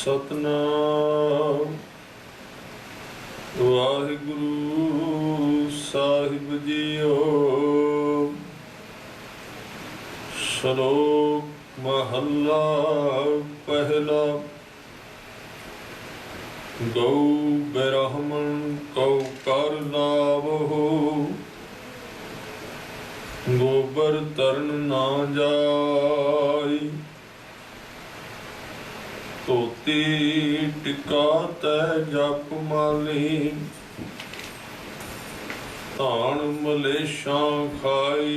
सतनाम वाहिगुरु साहिब जीओ। श्लोक महला पहला। गौ ब्राह्मण कौ कर लावो, गोबर तरन ना जाय। धोती टिका तै जप माली, धान मलेशां खाई।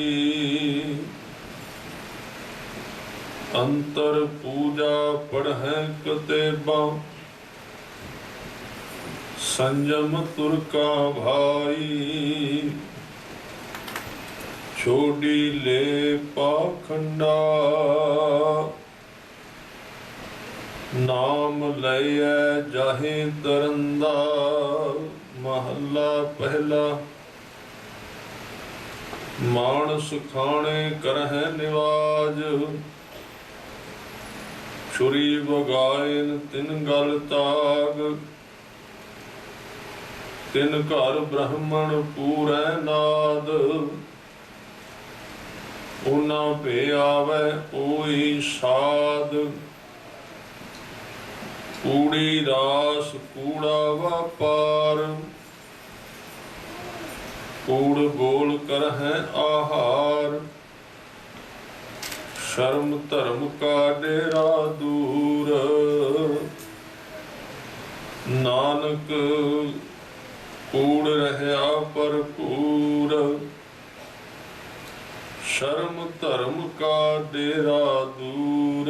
अंतर पूजा पढ़ै कतेबा, संयम तुरका भाई। छोड़ी ले पाखंडा, नाम लैया जाहे दरंदा। महला पहला। मानस खाने करह निवाज, छुरी बगायन तिन गल ताग। तिन घर ब्राह्मण पूरै नाद, ऊना भे आवे ओई साध। कूड़ी रास कूड़ा व्यापार, कूड़ बोल कर है आहार। शर्म धर्म का डेरा दूर, नानक कूड़ रहया भरपूर। शर्म धर्म का डेरा दूर,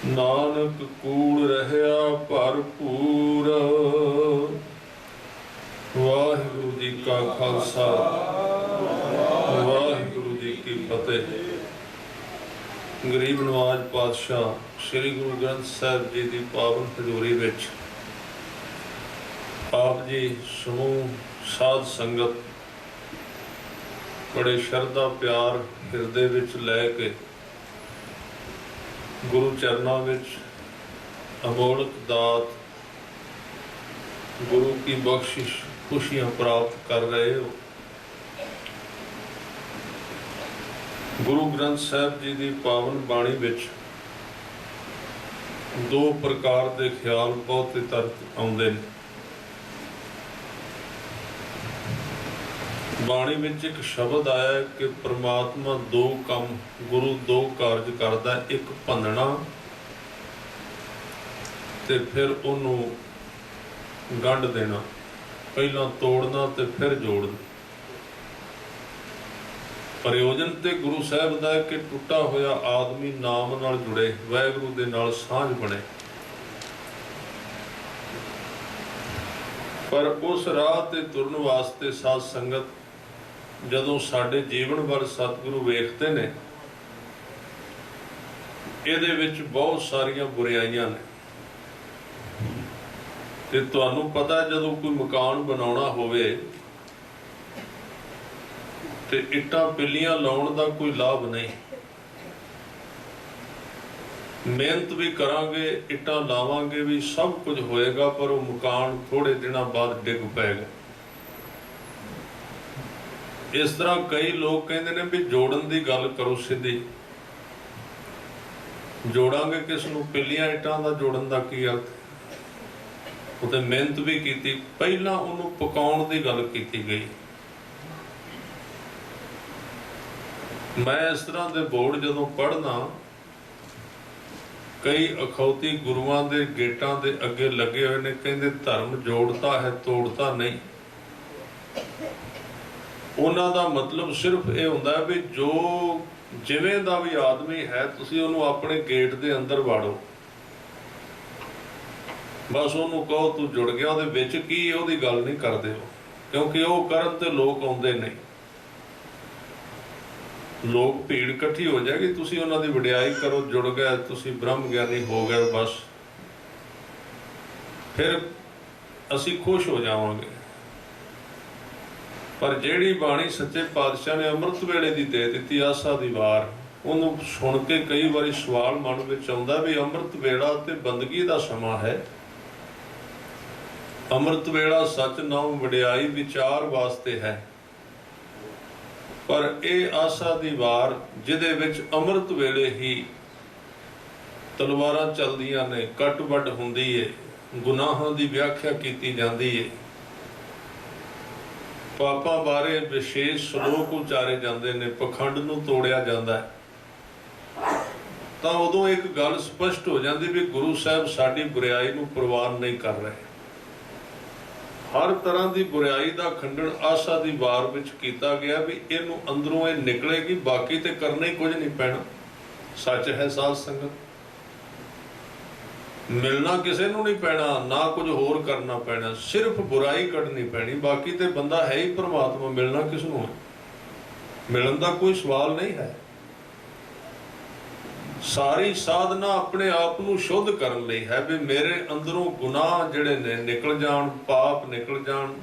नानक कूड़ रहया भरपूर। वाहिगुरु जी का खालसा, वाहिगुरु जी की फतेह। गरीब नवाज पातशाह श्री गुरु ग्रंथ साहिब जी की पावन हजूरी विच आप जी समूह साध संगत बड़े शरधा प्यार हिरदे विच लै के गुरु चरणों विच अमोलक दात गुरु की बख्शिश खुशियां प्राप्त कर रहे हो। गुरु ग्रंथ साहिब जी की पावन बाणी विच दो प्रकार के ख्याल बहुत ही तरत आउंदे ने। बाणी विच एक शब्द आया कि परमात्मा दो काम गुरु दो कारज करदा, एक भंनना ते फिर उन्होंने गंढ देना। पहला तोड़ना ते फिर जोड़ना। प्रयोजन ते गुरु साहब दा कि टुटा होया आदमी नाम नाल जुड़े, वाहिगुरु दे नाल सांझ बने। पर उस राह ते तुरन वास्ते साध संगत जदों साडे जीवन भर सतगुरु वेखते ने, इहदे विच बहुत सारियां बुराइयां ने। ते तुहानूं पता जदों कोई मकान बनाउणा होवे ते इट्टां पिल्लियां लाउण दा कोई लाभ नहीं। मेहनत भी करांगे, इट्टां लावांगे भी, सब कुछ होएगा, पर वो मकान थोड़े दिनों बाद डिग पैगा। इस तरह कई लोग कहते हैं भी जोड़न की गल करो सीधी। जोड़ांगे किस नूं? पिल्लियां इट्टां दा जोड़न का की अर्थ? उते मेहनत भी की, पहला उन्होंने पकाउण की गल की गई। मैं इस तरह के बोर्ड जदों पढ़ना, कई अखौती गुरुआं दे गेटां दे अगे लगे हुए ने, कहते धर्म जोड़ता है तोड़ता नहीं। उन्हां दा मतलब सिर्फ ये हुंदा भी जो जिवें दा भी आदमी है तुसीं उहनूं अपने गेट दे अंदर वाड़ो, बस उहनूं कहो तू जुड़ गया। उहदे विच की उहदी गल नहीं करदे हो, क्योंकि वो करन ते लोग आउंदे नहीं। लोग भीड़ इकट्ठी हो जाएगी, तुसीं उहनां दी वडियाई करो, जुड़ गए तुसीं ब्रह्म ज्ञानी हो गए, बस फिर असीं खुश हो जावांगे। पर जिहड़ी बाणी सच्चे पातशाह ने अमृत वेले दी दे दित्ती, आसा दी वार, ਉਹਨੂੰ ਸੁਣ ਕੇ ਕਈ ਵਾਰੀ ਸਵਾਲ ਮਨ ਵਿੱਚ ਆਉਂਦਾ ਵੀ ਅੰਮ੍ਰਿਤ ਵੇਲਾ ਤੇ ਬੰਦਗੀ ਦਾ ਸਮਾਂ ਹੈ। ਅੰਮ੍ਰਿਤ ਵੇਲਾ ਸੱਚ ਨਾਮ ਵਡਿਆਈ ਵਿਚਾਰ ਵਾਸਤੇ ਹੈ, ਪਰ ਇਹ ਆਸਾ ਦੀ ਵਾਰ ਜਿਹਦੇ ਵਿੱਚ ਅੰਮ੍ਰਿਤ ਵੇਲੇ ਹੀ ਤਲਵਾਰਾਂ ਚੱਲਦੀਆਂ ਨੇ, ਕੱਟ ਵੱਢ ਹੁੰਦੀ ਏ, ਗੁਨਾਹਾਂ ਦੀ ਵਿਆਖਿਆ ਕੀਤੀ ਜਾਂਦੀ ਏ, ਪਾਪਾਂ ਬਾਰੇ ਵਿਸ਼ੇਸ਼ ਸ਼ਲੋਕ ਉਚਾਰੇ ਜਾਂਦੇ ਨੇ, ਪਖੰਡ ਨੂੰ ਤੋੜਿਆ ਜਾਂਦਾ ਹੈ, ਤਾਂ ਉਦੋਂ ਇੱਕ ਗੱਲ ਸਪਸ਼ਟ ਹੋ ਜਾਂਦੀ ਵੀ ਗੁਰੂ ਸਾਹਿਬ ਸਾਡੀ ਬੁਰਾਈ ਨੂੰ ਪ੍ਰਵਾਨ ਨਹੀਂ ਕਰ ਰਹੇ। ਹਰ ਤਰ੍ਹਾਂ ਦੀ ਬੁਰਾਈ ਦਾ ਖੰਡਨ ਆਸਾ ਦੀ ਵਾਰ ਵਿੱਚ ਕੀਤਾ ਗਿਆ ਵੀ ਇਹਨੂੰ ਅੰਦਰੋਂ ਇਹ ਨਿਕਲੇਗੀ, ਬਾਕੀ ਤੇ ਕਰਨਾ ਹੀ ਕੁਝ ਨਹੀਂ ਪੈਣਾ। ਸੱਚ ਹੈ ਸਾਧ ਸੰਗਤ, ਮਿਲਣਾ ਕਿਸੇ ਨੂੰ ਨਹੀਂ ਪੈਣਾ, ਨਾ ਕੁਝ ਹੋਰ ਕਰਨਾ ਪੈਣਾ, ਸਿਰਫ ਬੁਰਾਈ ਕੱਢਣੀ ਪੈਣੀ, ਬਾਕੀ ਤੇ ਬੰਦਾ ਹੈ ਹੀ ਪ੍ਰਮਾਤਮਾ। ਮਿਲਣਾ ਕਿਸ ਨੂੰ ਹੈ? ਮਿਲਣ ਦਾ ਕੋਈ ਸਵਾਲ ਨਹੀਂ ਹੈ। ਸਾਰੀ ਸਾਧਨਾ ਆਪਣੇ ਆਪ ਨੂੰ ਸ਼ੁੱਧ ਕਰਨ ਲਈ ਹੈ ਵੀ ਮੇਰੇ ਅੰਦਰੋਂ ਗੁਨਾਹ ਜਿਹੜੇ ਨੇ ਨਿਕਲ ਜਾਣ, ਪਾਪ ਨਿਕਲ ਜਾਣ,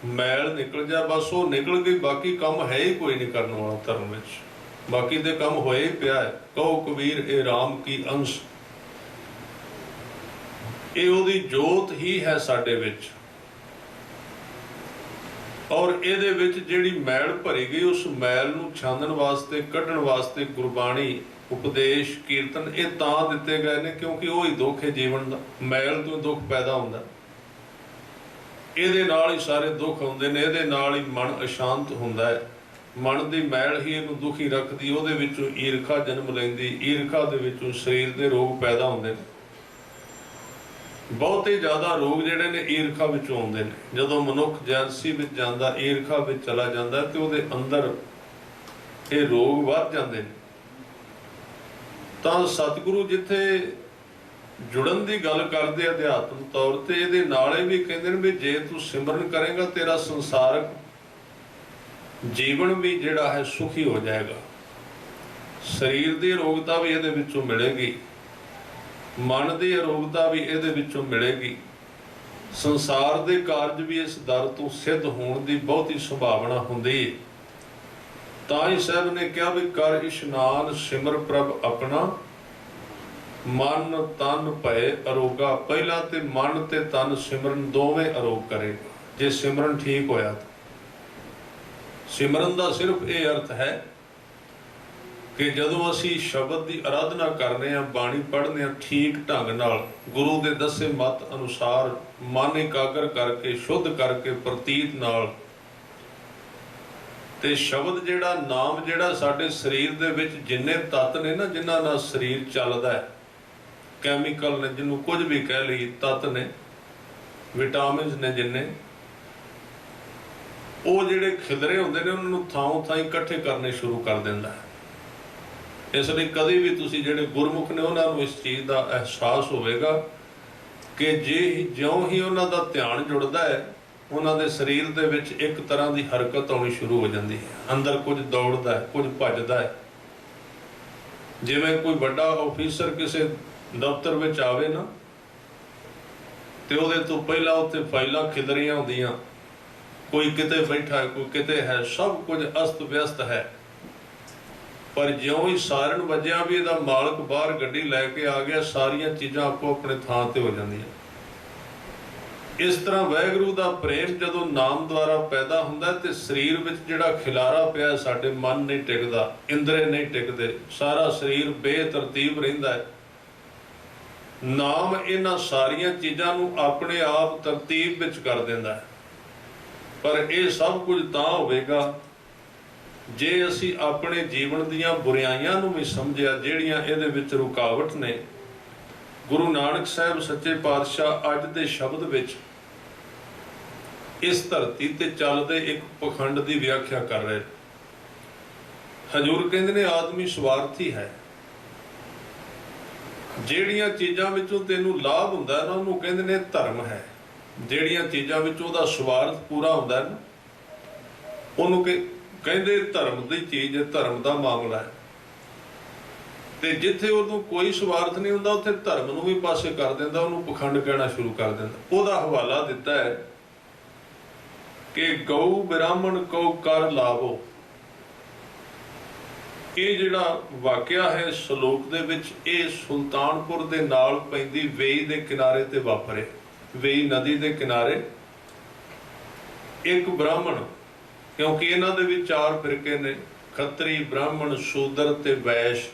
ਮੈਲ ਨਿਕਲ ਜਾ, ਬਸ ਉਹ ਨਿਕਲ ਗਈ, ਬਾਕੀ ਕੰਮ ਹੈ ਹੀ ਕੋਈ ਨਹੀਂ ਕਰਨ ਵਾਲਾ ਧਰਮ ਵਿੱਚ, ਬਾਕੀ ਤੇ ਕੰਮ ਹੋਏ ਹੀ ਪਿਆ ਹੈ। ਕਹੋ ਕਬੀਰ ਇਹ ਰਾਮ ਕੀ ਅੰਸ਼, ਇਹ ਉਹਦੀ ਜੋਤ ਹੀ ਹੈ ਸਾਡੇ ਵਿੱਚ, ਔਰ ਇਹਦੇ ਵਿੱਚ ਜਿਹੜੀ ਮੈਲ ਭਰੀ ਗਈ ਉਸ ਮੈਲ ਨੂੰ ਛਾਨਣ ਵਾਸਤੇ, ਕੱਢਣ ਵਾਸਤੇ ਗੁਰਬਾਣੀ, ਉਪਦੇਸ਼, ਕੀਰਤਨ ਇਹ ਤਾਂ ਦਿੱਤੇ ਗਏ ਨੇ ਕਿਉਂਕਿ ਉਹ ਹੀ ਦੁੱਖ ਹੈ ਜੀਵਨ ਦਾ। ਮੈਲ ਤੋਂ ਦੁੱਖ ਪੈਦਾ ਹੁੰਦਾ, ਇਹਦੇ ਨਾਲ ਹੀ ਸਾਰੇ ਦੁੱਖ ਆਉਂਦੇ ਨੇ, ਇਹਦੇ ਨਾਲ ਹੀ ਮਨ ਅਸ਼ਾਂਤ ਹੁੰਦਾ ਹੈ। ਮਨ ਦੀ ਮੈਲ ਹੀ ਇਹਨੂੰ ਦੁਖੀ ਰੱਖਦੀ, ਉਹਦੇ ਵਿੱਚੋਂ ਈਰਖਾ ਜਨਮ ਲੈਂਦੀ, ਈਰਖਾ ਦੇ ਵਿੱਚੋਂ ਸਰੀਰ ਦੇ ਰੋਗ ਪੈਦਾ ਹੁੰਦੇ ਨੇ। ਬਹੁਤੇ ਜ਼ਿਆਦਾ ਰੋਗ ਜਿਹੜੇ ਨੇ ਈਰਖਾ ਵਿੱਚੋਂ ਆਉਂਦੇ ਨੇ। ਜਦੋਂ ਮਨੁੱਖ ਜੈਲਸੀ ਵਿੱਚ ਜਾਂਦਾ, ਈਰਖਾ ਵਿੱਚ ਚਲਾ ਜਾਂਦਾ ਤੇ ਉਹਦੇ ਅੰਦਰ ਇਹ ਰੋਗ ਵੱਧ ਜਾਂਦੇ ਨੇ। ਤਾਂ ਸਤਿਗੁਰੂ ਜਿੱਥੇ ਜੁੜਨ ਦੀ ਗੱਲ ਕਰਦੇ ਅਧਿਆਤਮ ਤੌਰ ਤੇ, ਇਹਦੇ ਨਾਲ ਇਹ ਵੀ ਕਹਿੰਦੇ ਨੇ ਵੀ ਜੇ ਤੂੰ ਸਿਮਰਨ ਕਰੇਗਾ ਤੇਰਾ ਸੰਸਾਰਕ ਜੀਵਨ ਵੀ ਜਿਹੜਾ ਹੈ ਸੁਖੀ ਹੋ ਜਾਏਗਾ। ਸਰੀਰ ਦੀ ਅਰੋਗਤਾ ਵੀ ਇਹਦੇ ਵਿੱਚੋਂ ਮਿਲੇਗੀ, ਮਨ ਦੀ ਅਰੋਗਤਾ ਵੀ ਇਹਦੇ ਵਿੱਚੋਂ ਮਿਲੇਗੀ, ਸੰਸਾਰ ਦੇ ਕਾਰਜ ਵੀ ਇਸ ਦਰ ਤੋਂ ਸਿੱਧ ਹੋਣ ਦੀ ਬਹੁਤੀ ਸੰਭਾਵਨਾ ਹੁੰਦੀ ਹੈ। ਤਾਂ ਹੀ ਸਾਹਿਬ ਨੇ ਕਿਹਾ ਵੀ ਕਰ ਇਸ਼ਨਾਨ ਸਿਮਰ ਪ੍ਰਭ ਆਪਣਾ, ਮਨ ਤਨ ਭਏ ਅਰੋਗਾ। ਪਹਿਲਾਂ ਤੇ ਮਨ ਤੇ ਤਨ ਸਿਮਰਨ ਦੋਵੇਂ ਅਰੋਗ ਕਰੇਗਾ ਜੇ ਸਿਮਰਨ ਠੀਕ ਹੋਇਆ। ਸਿਮਰਨ ਦਾ ਸਿਰਫ ਇਹ ਅਰਥ ਹੈ ਕਿ ਜਦੋਂ ਅਸੀਂ ਸ਼ਬਦ ਦੀ ਅਰਾਧਨਾ ਕਰਨੇ ਆ, ਬਾਣੀ ਪੜ੍ਹਨੇ ਆ ਠੀਕ ਢੰਗ ਨਾਲ, ਗੁਰੂ ਦੇ ਦੱਸੇ ਮਤ ਅਨੁਸਾਰ ਮਨ ਇਕਾਗਰ ਕਰਕੇ, ਸ਼ੁੱਧ ਕਰਕੇ, ਪ੍ਰਤੀਤ ਨਾਲ, ਤੇ ਸ਼ਬਦ ਜਿਹੜਾ, ਨਾਮ ਜਿਹੜਾ ਸਾਡੇ ਸਰੀਰ ਦੇ ਵਿੱਚ ਜਿੰਨੇ ਤੱਤ ਨੇ ਨਾ, ਜਿਨ੍ਹਾਂ ਨਾਲ ਸਰੀਰ ਚੱਲਦਾ ਹੈ, ਕੈਮੀਕਲ ਨੇ, ਜਿਹਨੂੰ ਕੁਝ ਵੀ ਕਹਿ ਲਈ, ਤੱਤ ਨੇ, ਵਿਟਾਮਿਨਸ ਨੇ ਜਿੰਨੇ, ਉਹ ਜਿਹੜੇ ਖਿਲਰੇ ਹੁੰਦੇ ਨੇ ਉਹਨਾਂ ਨੂੰ ਥਾਂ ਥਾਂ ਇਕੱਠੇ ਕਰਨੇ ਸ਼ੁਰੂ ਕਰ ਦਿੰਦਾ ਹੈ। ਇਸ ਲਈ ਕਦੇ ਵੀ ਤੁਸੀਂ ਜਿਹੜੇ ਗੁਰਮੁਖ ਨੇ ਉਹਨਾਂ ਨੂੰ ਇਸ ਚੀਜ਼ ਦਾ ਅਹਿਸਾਸ ਹੋਵੇਗਾ ਕਿ ਜਿਉਂ ਹੀ ਉਹਨਾਂ ਦਾ ਧਿਆਨ ਜੁੜਦਾ ਹੈ, ਉਹਨਾਂ ਦੇ ਸਰੀਰ ਦੇ ਵਿੱਚ ਇੱਕ ਤਰ੍ਹਾਂ ਦੀ ਹਰਕਤ ਆਉਣੀ ਸ਼ੁਰੂ ਹੋ ਜਾਂਦੀ ਹੈ। ਅੰਦਰ ਕੁਝ ਦੌੜਦਾ ਹੈ, ਕੁਝ ਭੱਜਦਾ ਹੈ। ਜਿਵੇਂ ਕੋਈ ਵੱਡਾ ਆਫੀਸਰ ਕਿਸੇ ਦਫ਼ਤਰ ਵਿੱਚ ਆਵੇ ਨਾ, ਤੇ ਉਹਦੇ ਤੋਂ ਪਹਿਲਾਂ ਉੱਥੇ ਫਾਈਲਾਂ ਖਿਲਰੀਆਂ ਹੁੰਦੀਆਂ, ਕੋਈ ਕਿਤੇ ਬੈਠਾ ਹੈ, ਕੋਈ ਕਿਤੇ ਹੈ, ਸਭ ਕੁਝ ਅਸਤ ਵਿਅਸਤ ਹੈ। ਪਰ ਜਿਉਂ ਹੀ ਸਾਰਨ ਵੱਜਿਆ ਵੀ ਇਹਦਾ ਮਾਲਕ ਬਾਹਰ ਗੱਡੀ ਲੈ ਕੇ ਆ ਗਿਆ, ਸਾਰੀਆਂ ਚੀਜ਼ਾਂ ਆਪੋ ਆਪਣੇ ਥਾਂ ਤੇ ਹੋ ਜਾਂਦੀਆਂ। ਇਸ ਤਰ੍ਹਾਂ ਵਾਹਿਗੁਰੂ ਦਾ ਪ੍ਰੇਮ ਜਦੋਂ ਨਾਮ ਦੁਆਰਾ ਪੈਦਾ ਹੁੰਦਾ ਤੇ ਸਰੀਰ ਵਿੱਚ ਜਿਹੜਾ ਖਿਲਾਰਾ ਪਿਆ, ਸਾਡੇ ਮਨ ਨਹੀਂ ਟਿਕਦਾ, ਇੰਦਰੇ ਨਹੀਂ ਟਿਕਦੇ, ਸਾਰਾ ਸਰੀਰ ਬੇਤਰਤੀਬ ਰਹਿੰਦਾ ਹੈ। ਨਾਮ ਇਹਨਾਂ ਸਾਰੀਆਂ ਚੀਜ਼ਾਂ ਨੂੰ ਆਪਣੇ ਆਪ ਤਰਤੀਬ ਵਿੱਚ ਕਰ ਦਿੰਦਾ ਹੈ। ਪਰ ਇਹ ਸਭ ਕੁਝ ਤਾਂ ਹੋਵੇਗਾ ਜੇ ਅਸੀਂ ਆਪਣੇ ਜੀਵਨ ਦੀਆਂ ਬੁਰਾਈਆਂ ਨੂੰ ਵੀ ਸਮਝਿਆ, ਜਿਹੜੀਆਂ ਇਹਦੇ ਵਿੱਚ ਰੁਕਾਵਟ ਨੇ। ਗੁਰੂ ਨਾਨਕ ਸਾਹਿਬ ਸੱਚੇ ਪਾਤਸ਼ਾਹ ਅੱਜ ਦੇ ਸ਼ਬਦ ਵਿੱਚ ਇਸ ਧਰਤੀ ਤੇ ਚੱਲਦੇ ਇੱਕ ਪਖੰਡ ਦੀ ਵਿਆਖਿਆ ਕਰ ਰਹੇ। ਹਜ਼ੂਰ ਕਹਿੰਦੇ ਨੇ ਆਦਮੀ ਸਵਾਰਥੀ ਹੈ। ਜਿਹੜੀਆਂ ਚੀਜ਼ਾਂ ਵਿੱਚੋਂ ਤੈਨੂੰ ਲਾਭ ਹੁੰਦਾ ਨਾ, ਉਹਨੂੰ ਕਹਿੰਦੇ ਨੇ ਧਰਮ ਹੈ। ਜਿਹੜੀਆਂ ਚੀਜ਼ਾਂ ਵਿੱਚ ਉਹਦਾ ਸਵਾਰਥ ਪੂਰਾ ਹੁੰਦਾ ਨਾ, ਉਹਨੂੰ ਕਹਿੰਦੇ ਧਰਮ ਦੀ ਚੀਜ਼ ਹੈ, ਧਰਮ ਦਾ ਮਾਮਲਾ ਹੈ। ਤੇ ਜਿੱਥੇ ਉਹਨੂੰ ਕੋਈ ਸਵਾਰਥ ਨਹੀਂ ਹੁੰਦਾ, ਉੱਥੇ ਧਰਮ ਨੂੰ ਵੀ ਪਾਸੇ ਕਰ ਦਿੰਦਾ, ਉਹਨੂੰ ਪਖੰਡ ਕਹਿਣਾ ਸ਼ੁਰੂ ਕਰ ਦਿੰਦਾ। ਉਹਦਾ ਹਵਾਲਾ ਦਿੱਤਾ ਹੈ ਕਿ ਗਊ ਬ੍ਰਾਹਮਣ ਕੋ ਕਰ ਲਾਵੋ। ਇਹ ਜਿਹੜਾ ਵਾਕਿਆ ਹੈ ਸ਼ਲੋਕ ਦੇ ਵਿੱਚ, ਇਹ ਸੁਲਤਾਨਪੁਰ ਦੇ ਨਾਲ ਪੈਂਦੀ ਵੇਈ ਦੇ ਕਿਨਾਰੇ ਤੇ ਵਾਪਰੇ। ਵੇਈ ਨਦੀ ਦੇ ਕਿਨਾਰੇ ਇੱਕ ਬ੍ਰਾਹਮਣ, ਕਿਉਂਕਿ ਇਹਨਾਂ ਦੇ ਵੀ 4 ਫਿਰਕੇ ਨੇ, ਖੱਤਰੀ, ਬ੍ਰਾਹਮਣ, ਸ਼ੂਦਰ ਤੇ ਵੈਸ਼।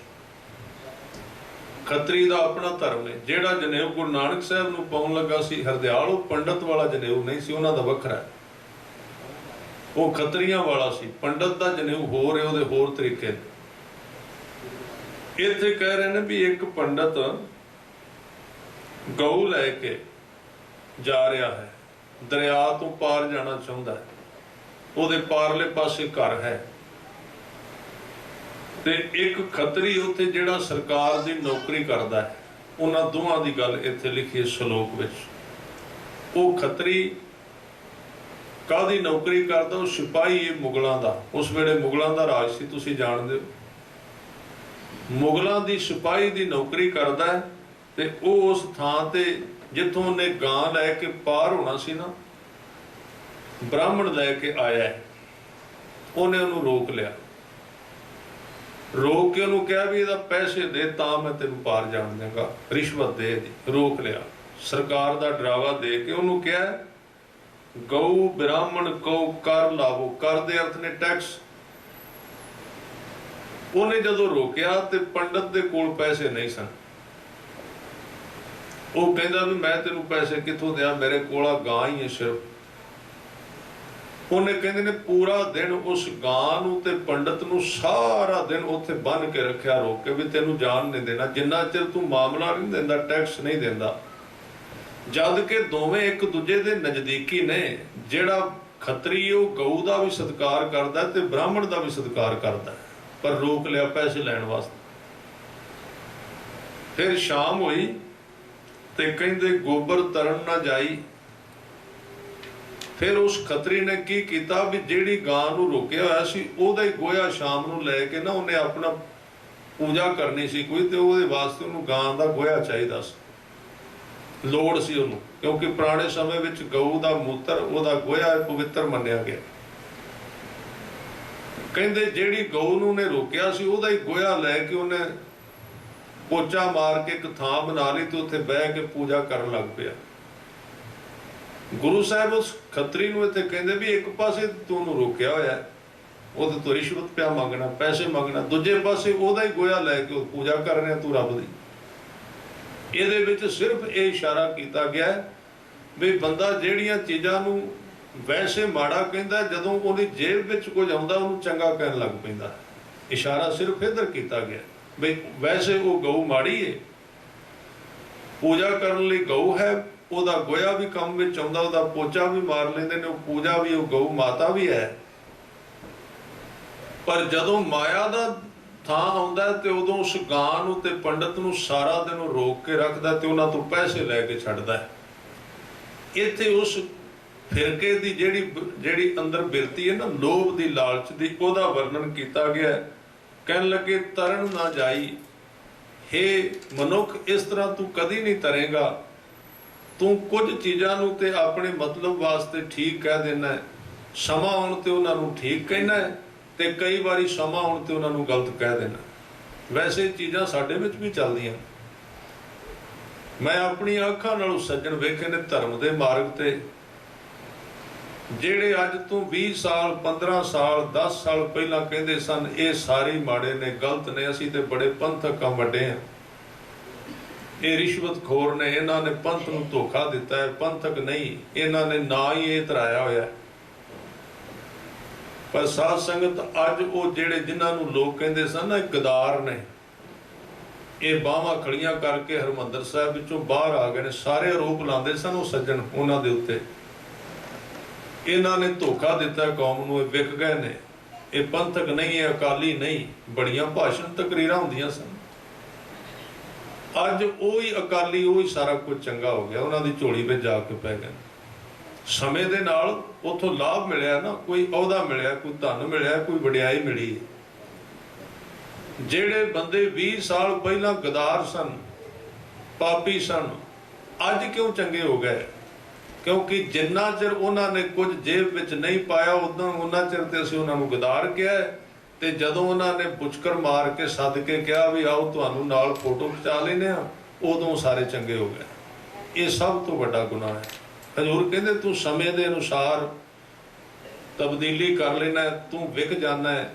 ਖੱਤਰੀ ਦਾ ਆਪਣਾ ਧਰਮ ਹੈ। ਜਿਹੜਾ ਜਨੇਊ ਗੁਰੂ ਨਾਨਕ ਸਾਹਿਬ ਨੂੰ ਪਾਉਣ ਲੱਗਾ ਸੀ ਹਰਦਿਆਲ, ਉਹ ਪੰਡਤ ਵਾਲਾ ਜਨੇਊ ਨਹੀਂ ਸੀ, ਉਹਨਾਂ ਦਾ ਵੱਖਰਾ, ਉਹ ਖੱਤਰੀਆਂ ਵਾਲਾ ਸੀ। ਪੰਡਤ ਦਾ ਜਨੇਊ ਹੋਰ ਹੈ, ਉਹਦੇ ਹੋਰ ਤਰੀਕੇ ਨੇ। ਇੱਥੇ ਕਹਿ ਰਹੇ ਨੇ ਵੀ ਇੱਕ ਪੰਡਤ ਗਊ ਲੈ ਕੇ ਜਾ ਰਿਹਾ ਹੈ, ਦਰਿਆ ਤੋਂ ਪਾਰ ਜਾਣਾ ਚਾਹੁੰਦਾ ਹੈ, ਉਹਦੇ ਪਾਰਲੇ ਪਾਸੇ ਘਰ ਹੈ, ਤੇ ਇੱਕ ਖੱਤਰੀ ਉੱਥੇ ਜਿਹੜਾ ਸਰਕਾਰ ਦੀ ਨੌਕਰੀ ਕਰਦਾ ਹੈ। ਉਹਨਾਂ ਦੋਵਾਂ ਦੀ ਗੱਲ ਇੱਥੇ ਲਿਖੀ ਹੈ ਸ਼ਲੋਕ ਵਿੱਚ। ਉਹ ਖੱਤਰੀ ਕਾਹਦੀ ਨੌਕਰੀ ਕਰਦਾ? ਉਹ ਸਿਪਾਹੀ ਹੈ ਮੁਗਲਾਂ ਦਾ। ਉਸ ਵੇਲੇ ਮੁਗਲਾਂ ਦਾ ਰਾਜ ਸੀ, ਤੁਸੀਂ ਜਾਣਦੇ ਹੋ। ਮੁਗਲਾਂ ਦੀ ਸਿਪਾਹੀ ਦੀ ਨੌਕਰੀ ਕਰਦਾ ਹੈ, ਤੇ ਉਹ ਉਸ ਥਾਂ ਤੇ ਜਿੱਥੋਂ ਉਹਨੇ ਗਾਂ ਲੈ ਕੇ ਪਾਰ ਹੋਣਾ ਸੀ ਨਾ, ਬ੍ਰਾਹਮਣ ਲੈ ਕੇ ਆਇਆ। ਉਹਨੇ ਉਹਨੂੰ ਰੋਕ ਲਿਆ, ਰੋਕ ਕੇ ਉਹਨੂੰ ਕਿਹਾ ਵੀ ਇਹਦਾ ਪੈਸੇ ਦੇ ਤਾਂ ਮੈਂ ਤੈਨੂੰ ਪਾਰ ਜਾਣ ਦੇਵਾਂਗਾ, ਰਿਸ਼ਵਤ ਦੇ ਦੀ। ਰੋਕ ਲਿਆ, ਸਰਕਾਰ ਦਾ ਡਰਾਵਾ ਦੇ ਕੇ ਉਹਨੂੰ ਕਿਹਾ ਗਊ ਬ੍ਰਾਹਮਣ ਕਉ ਕਰ ਲਾਵੋ। ਕਰ ਦੇ ਅਰਥ ਨੇ ਟੈਕਸ। ਉਹਨੇ ਜਦੋਂ ਰੋਕਿਆ ਤੇ ਪੰਡਤ ਦੇ ਕੋਲ ਪੈਸੇ ਨਹੀਂ ਸਨ। ਉਹ ਕਹਿੰਦਾ ਵੀ ਮੈਂ ਤੈਨੂੰ ਪੈਸੇ ਕਿੱਥੋਂ ਦਿਆਂ, ਮੇਰੇ ਕੋਲ ਆ ਗਾਂ ਹੀ ਹੈ ਸਿਰਫ। ਉਹਨੇ ਕਹਿੰਦੇ ਨੇ ਪੂਰਾ ਦਿਨ ਉਸ ਗਾਂ ਨੂੰ ਤੇ ਪੰਡਤ ਨੂੰ ਸਾਰਾ ਦਿਨ ਉੱਥੇ ਬੰਨ੍ਹ ਕੇ ਰੱਖਿਆ, ਰੋਕ ਕੇ, ਵੀ ਤੈਨੂੰ ਜਾਣ ਨਹੀਂ ਦੇਣਾ ਜਿੰਨਾ ਚਿਰ ਤੂੰ ਮਾਮਲਾ ਨਹੀਂ ਦਿੰਦਾ, ਟੈਕਸ ਨਹੀਂ ਦਿੰਦਾ। ਜਦ ਕਿ ਦੋਵੇਂ ਇੱਕ ਦੂਜੇ ਦੇ ਨਜ਼ਦੀਕੀ ਨੇ। ਜਿਹੜਾ ਖੱਤਰੀ ਉਹ ਗਊ ਦਾ ਵੀ ਸਤਿਕਾਰ ਕਰਦਾ ਤੇ ਬ੍ਰਾਹਮਣ ਦਾ ਵੀ ਸਤਿਕਾਰ ਕਰਦਾ, ਪਰ ਰੋਕ ਲਿਆ ਪੈਸੇ ਲੈਣ ਵਾਸਤੇ। ਫਿਰ ਸ਼ਾਮ ਹੋਈ ਤੇ ਕਹਿੰਦੇ ਗੋਬਰ ਤਰਨ ਨਾ ਜਾਈ। ਫਿਰ ਉਸ ਖੱਤਰੀ ਨੇ ਕੀ ਕੀਤਾ ਵੀ ਜਿਹੜੀ ਗਾਂ ਨੂੰ ਰੋਕਿਆ ਹੋਇਆ ਸੀ ਉਹਦਾ ਹੀ ਗੋਇਆ ਸ਼ਾਮ ਨੂੰ ਲੈ ਕੇ ਨਾ, ਉਹਨੇ ਆਪਣਾ ਪੂਜਾ ਕਰਨੀ ਸੀ ਕੋਈ, ਤੇ ਉਹਦੇ ਵਾਸਤੇ ਉਹਨੂੰ ਗਾਂ ਦਾ ਗੋਇਆ ਚਾਹੀਦਾ ਸੀ, ਲੋੜ ਸੀ ਉਹਨੂੰ, ਕਿਉਂਕਿ ਪੁਰਾਣੇ ਸਮੇਂ ਵਿੱਚ ਗਊ ਦਾ ਮੂਤਰ, ਉਹਦਾ ਗੋਇਆ ਪਵਿੱਤਰ ਮੰਨਿਆ ਗਿਆ। ਕਹਿੰਦੇ ਜਿਹੜੀ ਗਊ ਨੂੰ ਨੇ ਰੋਕਿਆ ਸੀ ਉਹਦਾ ਹੀ ਗੋਇਆ ਲੈ ਕੇ ਉਹਨੇ ਪੋਚਾ ਮਾਰ ਕੇ ਇੱਕ ਥਾਂ ਬਣਾ ਲਈ ਤੇ ਉੱਥੇ ਬਹਿ ਕੇ ਪੂਜਾ ਕਰਨ ਲੱਗ ਪਿਆ। ਗੁਰੂ ਸਾਹਿਬ ਉਸ ਖੱਤਰੀ ਨੂੰ ਇੱਥੇ ਕਹਿੰਦੇ ਵੀ ਇੱਕ ਪਾਸੇ ਤੂੰ ਉਹਨੂੰ ਰੋਕਿਆ ਹੋਇਆ, ਉਹਦੇ ਤੋਂ ਰਿਸ਼ਵਤ ਪਿਆ ਮੰਗਣਾ, ਪੈਸੇ ਮੰਗਣਾ, ਦੂਜੇ ਪਾਸੇ ਉਹਦਾ ਹੀ ਗੋਇਆ ਲੈ ਕੇ ਪੂਜਾ ਕਰ ਰਿਹਾ ਤੂੰ ਰੱਬ ਦੀ। ਇਹਦੇ ਵਿੱਚ ਸਿਰਫ ਇਹ ਇਸ਼ਾਰਾ ਕੀਤਾ ਗਿਆ ਵੀ ਬੰਦਾ ਜਿਹੜੀਆਂ ਚੀਜ਼ਾਂ ਨੂੰ ਵੈਸੇ ਮਾੜਾ ਕਹਿੰਦਾ, ਜਦੋਂ ਉਹਦੀ ਜੇਬ ਵਿੱਚ ਕੁਝ ਆਉਂਦਾ ਉਹਨੂੰ ਚੰਗਾ ਕਹਿਣ ਲੱਗ ਪੈਂਦਾ। ਇਸ਼ਾਰਾ ਸਿਰਫ ਇੱਧਰ ਕੀਤਾ ਗਿਆ ਵੀ ਵੈਸੇ ਉਹ ਗਊ ਮਾੜੀ ਹੈ, ਪੂਜਾ ਕਰਨ ਲਈ ਗਊ ਹੈ, ਉਹਦਾ ਗੋਇਆ ਵੀ ਕੰਮ ਵਿੱਚ ਆਉਂਦਾ, ਉਹਦਾ ਪੋਚਾ ਵੀ ਮਾਰ ਲੈਂਦੇ ਨੇ, ਉਹ ਪੂਜਾ ਵੀ, ਉਹ ਗਊ ਮਾਤਾ ਵੀ ਹੈ। ਪਰ ਜਦੋਂ ਮਾਇਆ ਦਾ ਥਾਂ ਆਉਂਦਾ ਤੇ ਉਦੋਂ ਉਸ ਗਾਂ ਨੂੰ ਤੇ ਪੰਡਤ ਨੂੰ ਸਾਰਾ ਦਿਨ ਉਹ ਰੋਕ ਕੇ ਰੱਖਦਾ ਤੇ ਉਹਨਾਂ ਤੋਂ ਪੈਸੇ ਲੈ ਕੇ ਛੱਡਦਾ। ਇੱਥੇ ਉਸ ਫਿਰਕੇ ਦੀ ਜਿਹੜੀ ਅੰਦਰ ਬਿਰਤੀ ਹੈ ਨਾ, ਲੋਭ ਦੀ, ਲਾਲਚ ਦੀ, ਉਹਦਾ ਵਰਣਨ ਕੀਤਾ ਗਿਆ। ਕਹਿਣ ਲੱਗੇ ਤਰਨ ਨਾ ਜਾਈ, ਹੇ ਮਨੁੱਖ ਇਸ ਤਰ੍ਹਾਂ ਤੂੰ ਕਦੀ ਨਹੀਂ ਤਰੇਗਾ। ਤੂੰ ਕੁਝ ਚੀਜ਼ਾਂ ਨੂੰ ਤੇ ਆਪਣੇ ਮਤਲਬ ਵਾਸਤੇ ਠੀਕ ਕਹਿ ਦੇਣਾ, ਸਮਾਂ ਆਉਣ ਤੇ ਉਹਨਾਂ ਨੂੰ ਠੀਕ ਕਹਿਣਾ, ਤੇ ਕਈ ਵਾਰੀ ਸਮਾਂ ਆਉਣ ਤੇ ਉਹਨਾਂ ਨੂੰ ਗਲਤ ਕਹਿ ਦੇਣਾ। ਵੈਸੇ ਚੀਜ਼ਾਂ ਸਾਡੇ ਵਿੱਚ ਵੀ ਚੱਲਦੀਆਂ। ਮੈਂ ਆਪਣੀਆਂ ਅੱਖਾਂ ਨਾਲੋਂ ਸੱਜਣ ਵੇਖੇ ਨੇ ਧਰਮ ਦੇ ਮਾਰਗ ਤੇ, ਜਿਹੜੇ ਅੱਜ ਤੋਂ 20 ਸਾਲ 15 ਸਾਲ 10 ਸਾਲ ਪਹਿਲਾਂ ਕਹਿੰਦੇ ਸਨ ਇਹ ਸਾਰੇ ਮਾੜੇ ਨੇ, ਗਲਤ ਨੇ, ਅਸੀਂ ਤੇ ਬੜੇ ਪੰਥਕ ਆ, ਵੱਡੇ ਆ, ਇਹ ਰਿਸ਼ਵਤਖੋਰ ਨੇ, ਇਹਨਾਂ ਨੇ ਪੰਥ ਨੂੰ ਧੋਖਾ ਦਿੱਤਾ ਹੈ, ਪੰਥਕ ਨਹੀਂ, ਇਹਨਾਂ ਨੇ ਨਾ ਹੀ ਇਹ ਧਰਾਇਆ ਹੋਇਆ। ਪਰ ਸਾਧ ਸੰਗਤ ਅੱਜ ਉਹ ਜਿਹੜੇ ਜਿਨ੍ਹਾਂ ਨੂੰ ਲੋਕ ਕਹਿੰਦੇ ਸਨ ਨਾ ਗਦਾਰ ਨੇ, ਇਹ ਬਾਹਾਂ ਖੜੀਆਂ ਕਰਕੇ ਹਰਮੰਦਰ ਸਾਹਿਬ ਵਿੱਚੋਂ ਬਾਹਰ ਆ ਗਏ ਨੇ। ਸਾਰੇ ਆਰੋਪ ਲਾਉਂਦੇ ਸਨ ਉਹ ਸੱਜਣ ਉਹਨਾਂ ਦੇ ਉੱਤੇ, ਇਹਨਾਂ ਨੇ ਧੋਖਾ ਦਿੱਤਾ ਕੌਮ ਨੂੰ, ਇਹ ਵਿਕ ਗਏ ਨੇ, ਇਹ ਪੰਥਕ ਨਹੀਂ, ਇਹ ਅਕਾਲੀ ਨਹੀਂ। ਬੜੀਆਂ ਭਾਸ਼ਣ ਤਕਰੀਰਾਂ ਹੁੰਦੀਆਂ ਸਨ। ਅੱਜ ਉਹੀ ਅਕਾਲੀ, ਉਹੀ ਸਾਰਾ ਕੁਝ ਚੰਗਾ ਹੋ ਗਿਆ, ਉਹਨਾਂ ਦੀ ਝੋਲੀ ਵਿੱਚ ਜਾ ਕੇ ਪੈ ਗਏ। ਸਮੇਂ ਦੇ ਨਾਲ ਉੱਥੋਂ ਲਾਭ ਮਿਲਿਆ ਨਾ, ਕੋਈ ਅਹੁਦਾ ਮਿਲਿਆ, ਕੋਈ ਧਨ ਮਿਲਿਆ, ਕੋਈ ਵਡਿਆਈ ਮਿਲੀ। ਜਿਹੜੇ ਬੰਦੇ 20 ਸਾਲ ਪਹਿਲਾਂ ਗਦਾਰ ਸਨ, ਪਾਪੀ ਸਨ, ਅੱਜ ਕਿਉਂ ਚੰਗੇ ਹੋ ਗਏ? ਕਿਉਂਕਿ ਜਿੰਨਾ ਚਿਰ ਉਹਨਾਂ ਨੇ ਕੁਝ ਜੇਬ ਵਿੱਚ ਨਹੀਂ ਪਾਇਆ, ਉਹਨਾਂ ਚਿਰ ਤੇ ਅਸੀਂ ਉਹਨਾਂ ਨੂੰ ਗਦਾਰ ਕਿਹਾ, ਤੇ ਜਦੋਂ ਉਹਨਾਂ ਨੇ ਪੁਚਕਰ ਮਾਰ ਕੇ ਸੱਦ ਕੇ ਕਿਹਾ ਵੀ ਆਓ ਤੁਹਾਨੂੰ ਨਾਲ ਫੋਟੋ ਖਿਚਾ ਲੈਨੇ ਆ, ਉਦੋਂ ਸਾਰੇ ਚੰਗੇ ਹੋ ਗਏ। ਇਹ ਸਭ ਤੋਂ ਵੱਡਾ ਗੁਨਾਹ ਹੈ। ਹਜ਼ੂਰ ਕਹਿੰਦੇ ਤੂੰ ਸਮੇਂ ਦੇ ਅਨੁਸਾਰ ਤਬਦੀਲੀ ਕਰ ਲੈਣਾ, ਤੂੰ ਵਿਕ ਜਾਣਾ ਹੈ।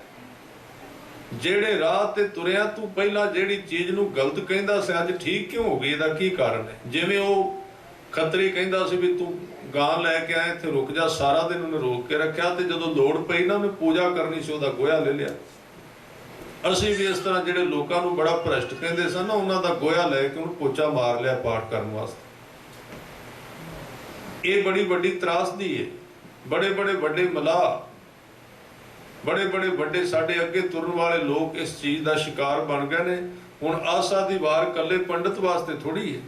ਜਿਹੜੇ ਰਾਹ ਤੇ ਤੁਰਿਆ ਤੂੰ ਪਹਿਲਾਂ ਜਿਹੜੀ ਚੀਜ਼ ਨੂੰ ਗਲਤ ਕਹਿੰਦਾ ਸੀ ਅੱਜ ਠੀਕ ਕਿਉਂ ਹੋ ਗਈ? ਇਹਦਾ ਕੀ ਕਾਰਨ ਹੈ? ਜਿਵੇਂ ਉਹ ਖੱਤਰੀ ਕਹਿੰਦਾ ਸੀ ਵੀ ਤੂੰ ਗਾਂ ਲੈ ਕੇ ਆਇਆ ਇੱਥੇ ਰੁਕ ਜਾ, ਸਾਰਾ ਦਿਨ ਉਹਨੇ ਰੋਕ ਕੇ ਰੱਖਿਆ ਤੇ ਜਦੋਂ ਲੋੜ ਪਈ ਨਾ ਉਹਨੇ ਪੂਜਾ ਕਰਨੀ ਸੀ ਉਹਦਾ ਗੋਹਾ ਲੈ ਲਿਆ। ਅਸੀਂ ਵੀ ਇਸ ਤਰ੍ਹਾਂ ਜਿਹੜੇ ਲੋਕਾਂ ਨੂੰ ਬੜਾ ਭ੍ਰਸ਼ਟ ਕਹਿੰਦੇ ਸਨ ਨਾ, ਉਹਨਾਂ ਦਾ ਗੋਹਾ ਲੈ ਕੇ ਉਹਨੂੰ ਪੋਚਾ ਮਾਰ ਲਿਆ ਪਾਠ ਕਰਨ ਵਾਸਤੇ। ਇਹ ਬੜੀ ਵੱਡੀ ਤਰਾਸਦੀ ਹੈ। ਬੜੇ ਵੱਡੇ ਮਲਾਹ, ਬੜੇ ਵੱਡੇ ਸਾਡੇ ਅੱਗੇ ਤੁਰਨ ਵਾਲੇ ਲੋਕ ਇਸ ਚੀਜ਼ ਦਾ ਸ਼ਿਕਾਰ ਬਣ ਗਏ ਨੇ। ਹੁਣ ਆਸਾ ਦੀ ਵਾਰ ਕੱਲੇ ਪੰਡਤ ਵਾਸਤੇ ਥੋੜੀ ਹੈ,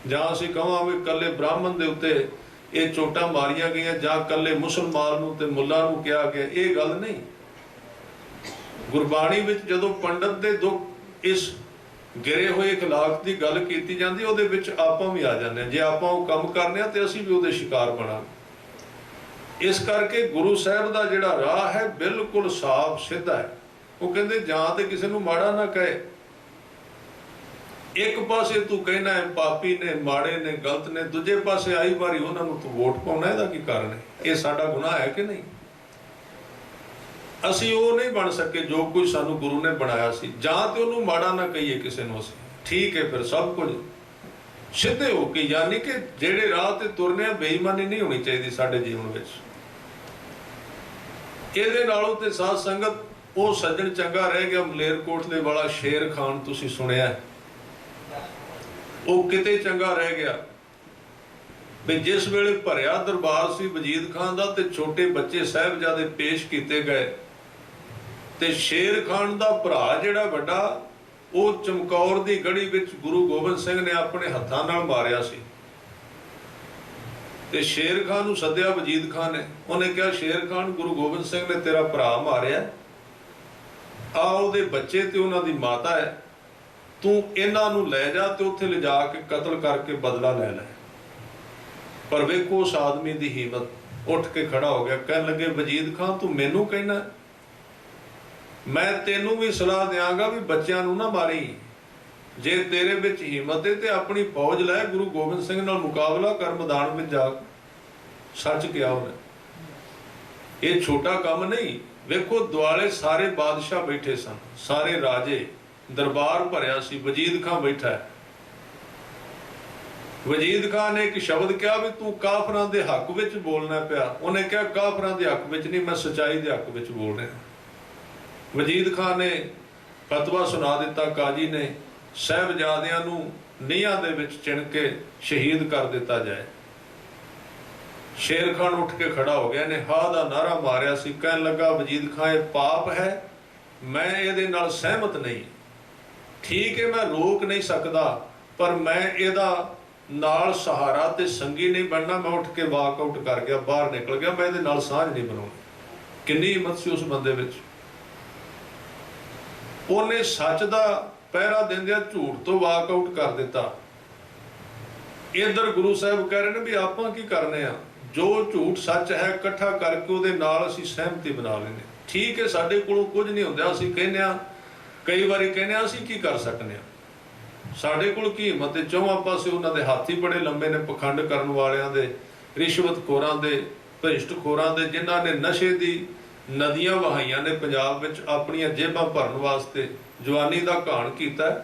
ਜਾਂ ਅਸੀਂ ਕਹਾਂਗੇ ਕੱਲੇ ਬ੍ਰਾਹਮਣ ਦੇ ਉੱਤੇ ਇਹ ਚੋਟਾਂ ਮਾਰੀਆਂ ਗਈਆਂ ਜਾਂ ਕੱਲੇ ਮੁਸਲਮਾਨ ਨੂੰ ਤੇ ਮੁੱਲਾ ਨੂੰ ਕਿਹਾ ਗਿਆ, ਇਹ ਗੱਲ ਨਹੀਂ। ਗੁਰਬਾਣੀ ਵਿੱਚ ਜਦੋਂ ਪੰਡਤ ਦੇ ਦੁੱਖ ਇਸ ਗਿਰੇ ਹੋਏ ਇਖਲਾਕ ਦੀ ਗੱਲ ਕੀਤੀ ਜਾਂਦੀ, ਉਹਦੇ ਵਿੱਚ ਆਪਾਂ ਵੀ ਆ ਜਾਂਦੇ ਹਾਂ। ਜੇ ਆਪਾਂ ਉਹ ਕੰਮ ਕਰਨੇ ਆ ਤੇ ਅਸੀਂ ਵੀ ਉਹਦੇ ਸ਼ਿਕਾਰ ਬਣਾਂਗੇ। ਇਸ ਕਰਕੇ ਗੁਰੂ ਸਾਹਿਬ ਦਾ ਜਿਹੜਾ ਰਾਹ ਹੈ ਬਿਲਕੁਲ ਸਾਫ਼ ਸਿੱਧਾ ਹੈ। ਉਹ ਕਹਿੰਦੇ ਜਾਂ ਤੇ ਕਿਸੇ ਨੂੰ ਮਾੜਾ ਨਾ ਕਹੇ। ਇੱਕ ਪਾਸੇ ਤੂੰ ਕਹਿਣਾ ਹੈ ਪਾਪੀ ਨੇ, ਮਾੜੇ ਨੇ, ਗਲਤ ਨੇ, ਦੂਜੇ ਪਾਸੇ ਆਈ ਵਾਰੀ ਉਹਨਾਂ ਨੂੰ ਤੂੰ ਵੋਟ ਪਾਉਣਾ, ਇਹਦਾ ਕੀ ਕਾਰਨ ਹੈ? ਇਹ ਸਾਡਾ ਗੁਨਾਹ ਹੈ ਕਿ ਨਹੀਂ? ਅਸੀਂ ਉਹ ਨਹੀਂ ਬਣ ਸਕੇ ਜੋ ਕੋਈ ਸਾਨੂੰ ਗੁਰੂ ਨੇ ਬਣਾਇਆ ਸੀ। ਜਾਂ ਤੇ ਉਹਨੂੰ ਮਾੜਾ ਨਾ ਕਹੀਏ ਕਿਸੇ ਨੂੰ ਅਸੀਂ, ਠੀਕ ਹੈ, ਫਿਰ ਸਭ ਕੁਝ ਸਿੱਧੇ ਹੋ ਕੇ, ਯਾਨੀ ਕਿ ਜਿਹੜੇ ਰਾਹ ਤੇ ਤੁਰਨੇ ਆ ਬੇਈਮਾਨੀ ਨਹੀਂ ਹੋਣੀ ਚਾਹੀਦੀ ਸਾਡੇ ਜੀਵਨ ਵਿੱਚ। ਇਹਦੇ ਨਾਲੋਂ ਤੇ ਸਾਧ ਸੰਗਤ ਉਹ ਸੱਜਣ ਚੰਗਾ ਰਹਿ ਗਿਆ ਮਲੇਰਕੋਟਲੇ ਵਾਲਾ ਸ਼ੇਰ ਖਾਨ, ਤੁਸੀਂ ਸੁਣਿਆ, ਉਹ ਕਿਤੇ ਚੰਗਾ ਰਹਿ ਗਿਆ ਵੀ ਜਿਸ ਵੇਲੇ ਭਰਿਆ ਦਰਬਾਰ ਸੀ ਵਜੀਦ ਖਾਨ ਦਾ ਤੇ ਛੋਟੇ ਬੱਚੇ ਸਾਹਿਬਜ਼ਾਦੇ ਪੇਸ਼ ਕੀਤੇ ਗਏ ਤੇ ਸ਼ੇਰ ਖਾਨ ਦਾ ਭਰਾ ਜਿਹੜਾ ਵੱਡਾ, ਉਹ ਚਮਕੌਰ ਦੀ ਗੜੀ ਵਿੱਚ ਗੁਰੂ ਗੋਬਿੰਦ ਸਿੰਘ ਨੇ ਆਪਣੇ ਹੱਥਾਂ ਨਾਲ ਮਾਰਿਆ ਸੀ। ਤੇ ਸ਼ੇਰ ਖਾਨ ਨੂੰ ਸੱਦਿਆ ਵਜੀਦ ਖਾਨ ਨੇ, ਉਹਨੇ ਕਿਹਾ ਸ਼ੇਰ ਖਾਨ, ਗੁਰੂ ਗੋਬਿੰਦ ਸਿੰਘ ਨੇ ਤੇਰਾ ਭਰਾ ਮਾਰਿਆ, ਆ ਉਹਦੇ ਬੱਚੇ ਤੇ ਉਹਨਾਂ ਦੀ ਮਾਤਾ ਹੈ, ਤੂੰ ਇਹਨਾਂ ਨੂੰ ਲੈ ਜਾ ਤੇ ਉੱਥੇ ਲਿਜਾ ਕੇ ਕਤਲ ਕਰਕੇ ਬਦਲਾ ਲੈ ਲੈ। ਪਰ ਵੇਖੋ ਉਸ ਆਦਮੀ ਦੀ ਹਿੰਮਤ, ਉੱਠ ਕੇ ਖੜਾ ਹੋ ਗਿਆ, ਕਹਿਣ ਲੱਗੇ ਵਜੀਦ ਖਾਨ ਤੂੰ ਮੈਨੂੰ ਕਹਿਣਾ, ਮੈਂ ਤੈਨੂੰ ਵੀ ਸਲਾਹ ਦਿਆਂਗਾ ਵੀ ਬੱਚਿਆਂ ਨੂੰ ਨਾ ਮਾਰੀ। ਜੇ ਤੇਰੇ ਵਿੱਚ ਹਿੰਮਤ ਹੈ ਤੇ ਆਪਣੀ ਫੌਜ ਲੈ, ਗੁਰੂ ਗੋਬਿੰਦ ਸਿੰਘ ਨਾਲ ਮੁਕਾਬਲਾ ਕਰ ਮੈਦਾਨ ਵਿੱਚ ਜਾ। ਸੱਚ ਕਿਹਾ ਉਹਨੇ, ਇਹ ਛੋਟਾ ਕੰਮ ਨਹੀਂ। ਵੇਖੋ ਦੁਆਲੇ ਸਾਰੇ ਬਾਦਸ਼ਾਹ ਬੈਠੇ ਸਨ, ਸਾਰੇ ਰਾਜੇ, ਦਰਬਾਰ ਭਰਿਆ ਸੀ, ਵਜੀਦ ਖਾਨ ਬੈਠਾ ਹੈ। ਵਜੀਦ ਖਾਨ ਨੇ ਇੱਕ ਸ਼ਬਦ ਕਿਹਾ ਵੀ ਤੂੰ ਕਾਫਰਾਂ ਦੇ ਹੱਕ ਵਿੱਚ ਬੋਲਣਾ ਪਿਆ। ਉਹਨੇ ਕਿਹਾ ਕਾਫਰਾਂ ਦੇ ਹੱਕ ਵਿੱਚ ਨਹੀਂ, ਮੈਂ ਸੱਚਾਈ ਦੇ ਹੱਕ ਵਿੱਚ ਬੋਲ ਰਿਹਾ। ਵਜੀਦ ਖਾਨ ਨੇ ਫਤਵਾ ਸੁਣਾ ਦਿੱਤਾ, ਕਾਜੀ ਨੇ, ਸਾਹਿਬਜ਼ਾਦਿਆਂ ਨੂੰ ਨੀਹਾਂ ਦੇ ਵਿੱਚ ਚਿਣ ਕੇ ਸ਼ਹੀਦ ਕਰ ਦਿੱਤਾ ਜਾਏ। ਸ਼ੇਰ ਖਾਨ ਉੱਠ ਕੇ ਖੜਾ ਹੋ ਗਿਆ, ਨੇ ਹਾਂ ਦਾ ਨਾਰਾ ਮਾਰਿਆ ਸੀ, ਕਹਿਣ ਲੱਗਾ ਵਜੀਦ ਖਾਨ ਇਹ ਪਾਪ ਹੈ, ਮੈਂ ਇਹਦੇ ਨਾਲ ਸਹਿਮਤ ਨਹੀਂ। ਠੀਕ ਹੈ, ਮੈਂ ਰੋਕ ਨਹੀਂ ਸਕਦਾ, ਪਰ ਮੈਂ ਇਹਦਾ ਨਾਲ ਸਹਾਰਾ ਤੇ ਸੰਗੀ ਨਹੀਂ ਬਣਨਾ। ਮੈਂ ਉੱਠ ਕੇ ਵਾਕਆਊਟ ਕਰ ਗਿਆ, ਬਾਹਰ ਨਿਕਲ ਗਿਆ, ਮੈਂ ਇਹਦੇ ਨਾਲ ਸਾਂਝ ਨਹੀਂ ਬਣਾਉਣੀ। ਕਿੰਨੀ ਹਿੰਮਤ ਸੀ ਉਸ ਬੰਦੇ ਵਿੱਚ। ਉਹਨੇ ਸੱਚ ਦਾ ਪਹਿਰਾ ਦਿੰਦਿਆਂ ਝੂਠ ਤੋਂ ਵਾਕਆਊਟ ਕਰ ਦਿੱਤਾ। ਇੱਧਰ ਗੁਰੂ ਸਾਹਿਬ ਕਹਿ ਰਹੇ ਨੇ ਵੀ ਆਪਾਂ ਕੀ ਕਰਨੇ ਆ, ਜੋ ਝੂਠ ਸੱਚ ਹੈ ਇਕੱਠਾ ਕਰਕੇ ਉਹਦੇ ਨਾਲ ਅਸੀਂ ਸਹਿਮਤੀ ਬਣਾ ਲੈਂਦੇ। ਠੀਕ ਹੈ, ਸਾਡੇ ਕੋਲੋਂ ਕੁਝ ਨਹੀਂ ਹੁੰਦਾ, ਅਸੀਂ ਕਹਿੰਦੇ ਆ, ਕਈ ਵਾਰੀ ਕਹਿੰਦੇ ਆ ਅਸੀਂ ਕੀ ਕਰ ਸਕਦੇ ਆ, ਸਾਡੇ ਕੋਲ ਕੀ ਹਿੰਮਤ ਹੈ। ਚੌਹਾਂ ਪਾਸੇ ਉਹਨਾਂ ਦੇ ਹੱਥ ਹੀ ਬੜੇ ਲੰਬੇ ਨੇ, ਪਖੰਡ ਕਰਨ ਵਾਲਿਆਂ ਦੇ, ਰਿਸ਼ਵਤਖੋਰਾਂ ਦੇ, ਭ੍ਰਿਸ਼ਟਖੋਰਾਂ ਦੇ, ਜਿਨ੍ਹਾਂ ਨੇ ਨਸ਼ੇ ਦੀ ਨਦੀਆਂ ਵਹਾਈਆਂ ਨੇ ਪੰਜਾਬ ਵਿੱਚ ਆਪਣੀਆਂ ਜੇਬਾਂ ਭਰਨ ਵਾਸਤੇ, ਜਵਾਨੀ ਦਾ ਘਾਣ ਕੀਤਾ।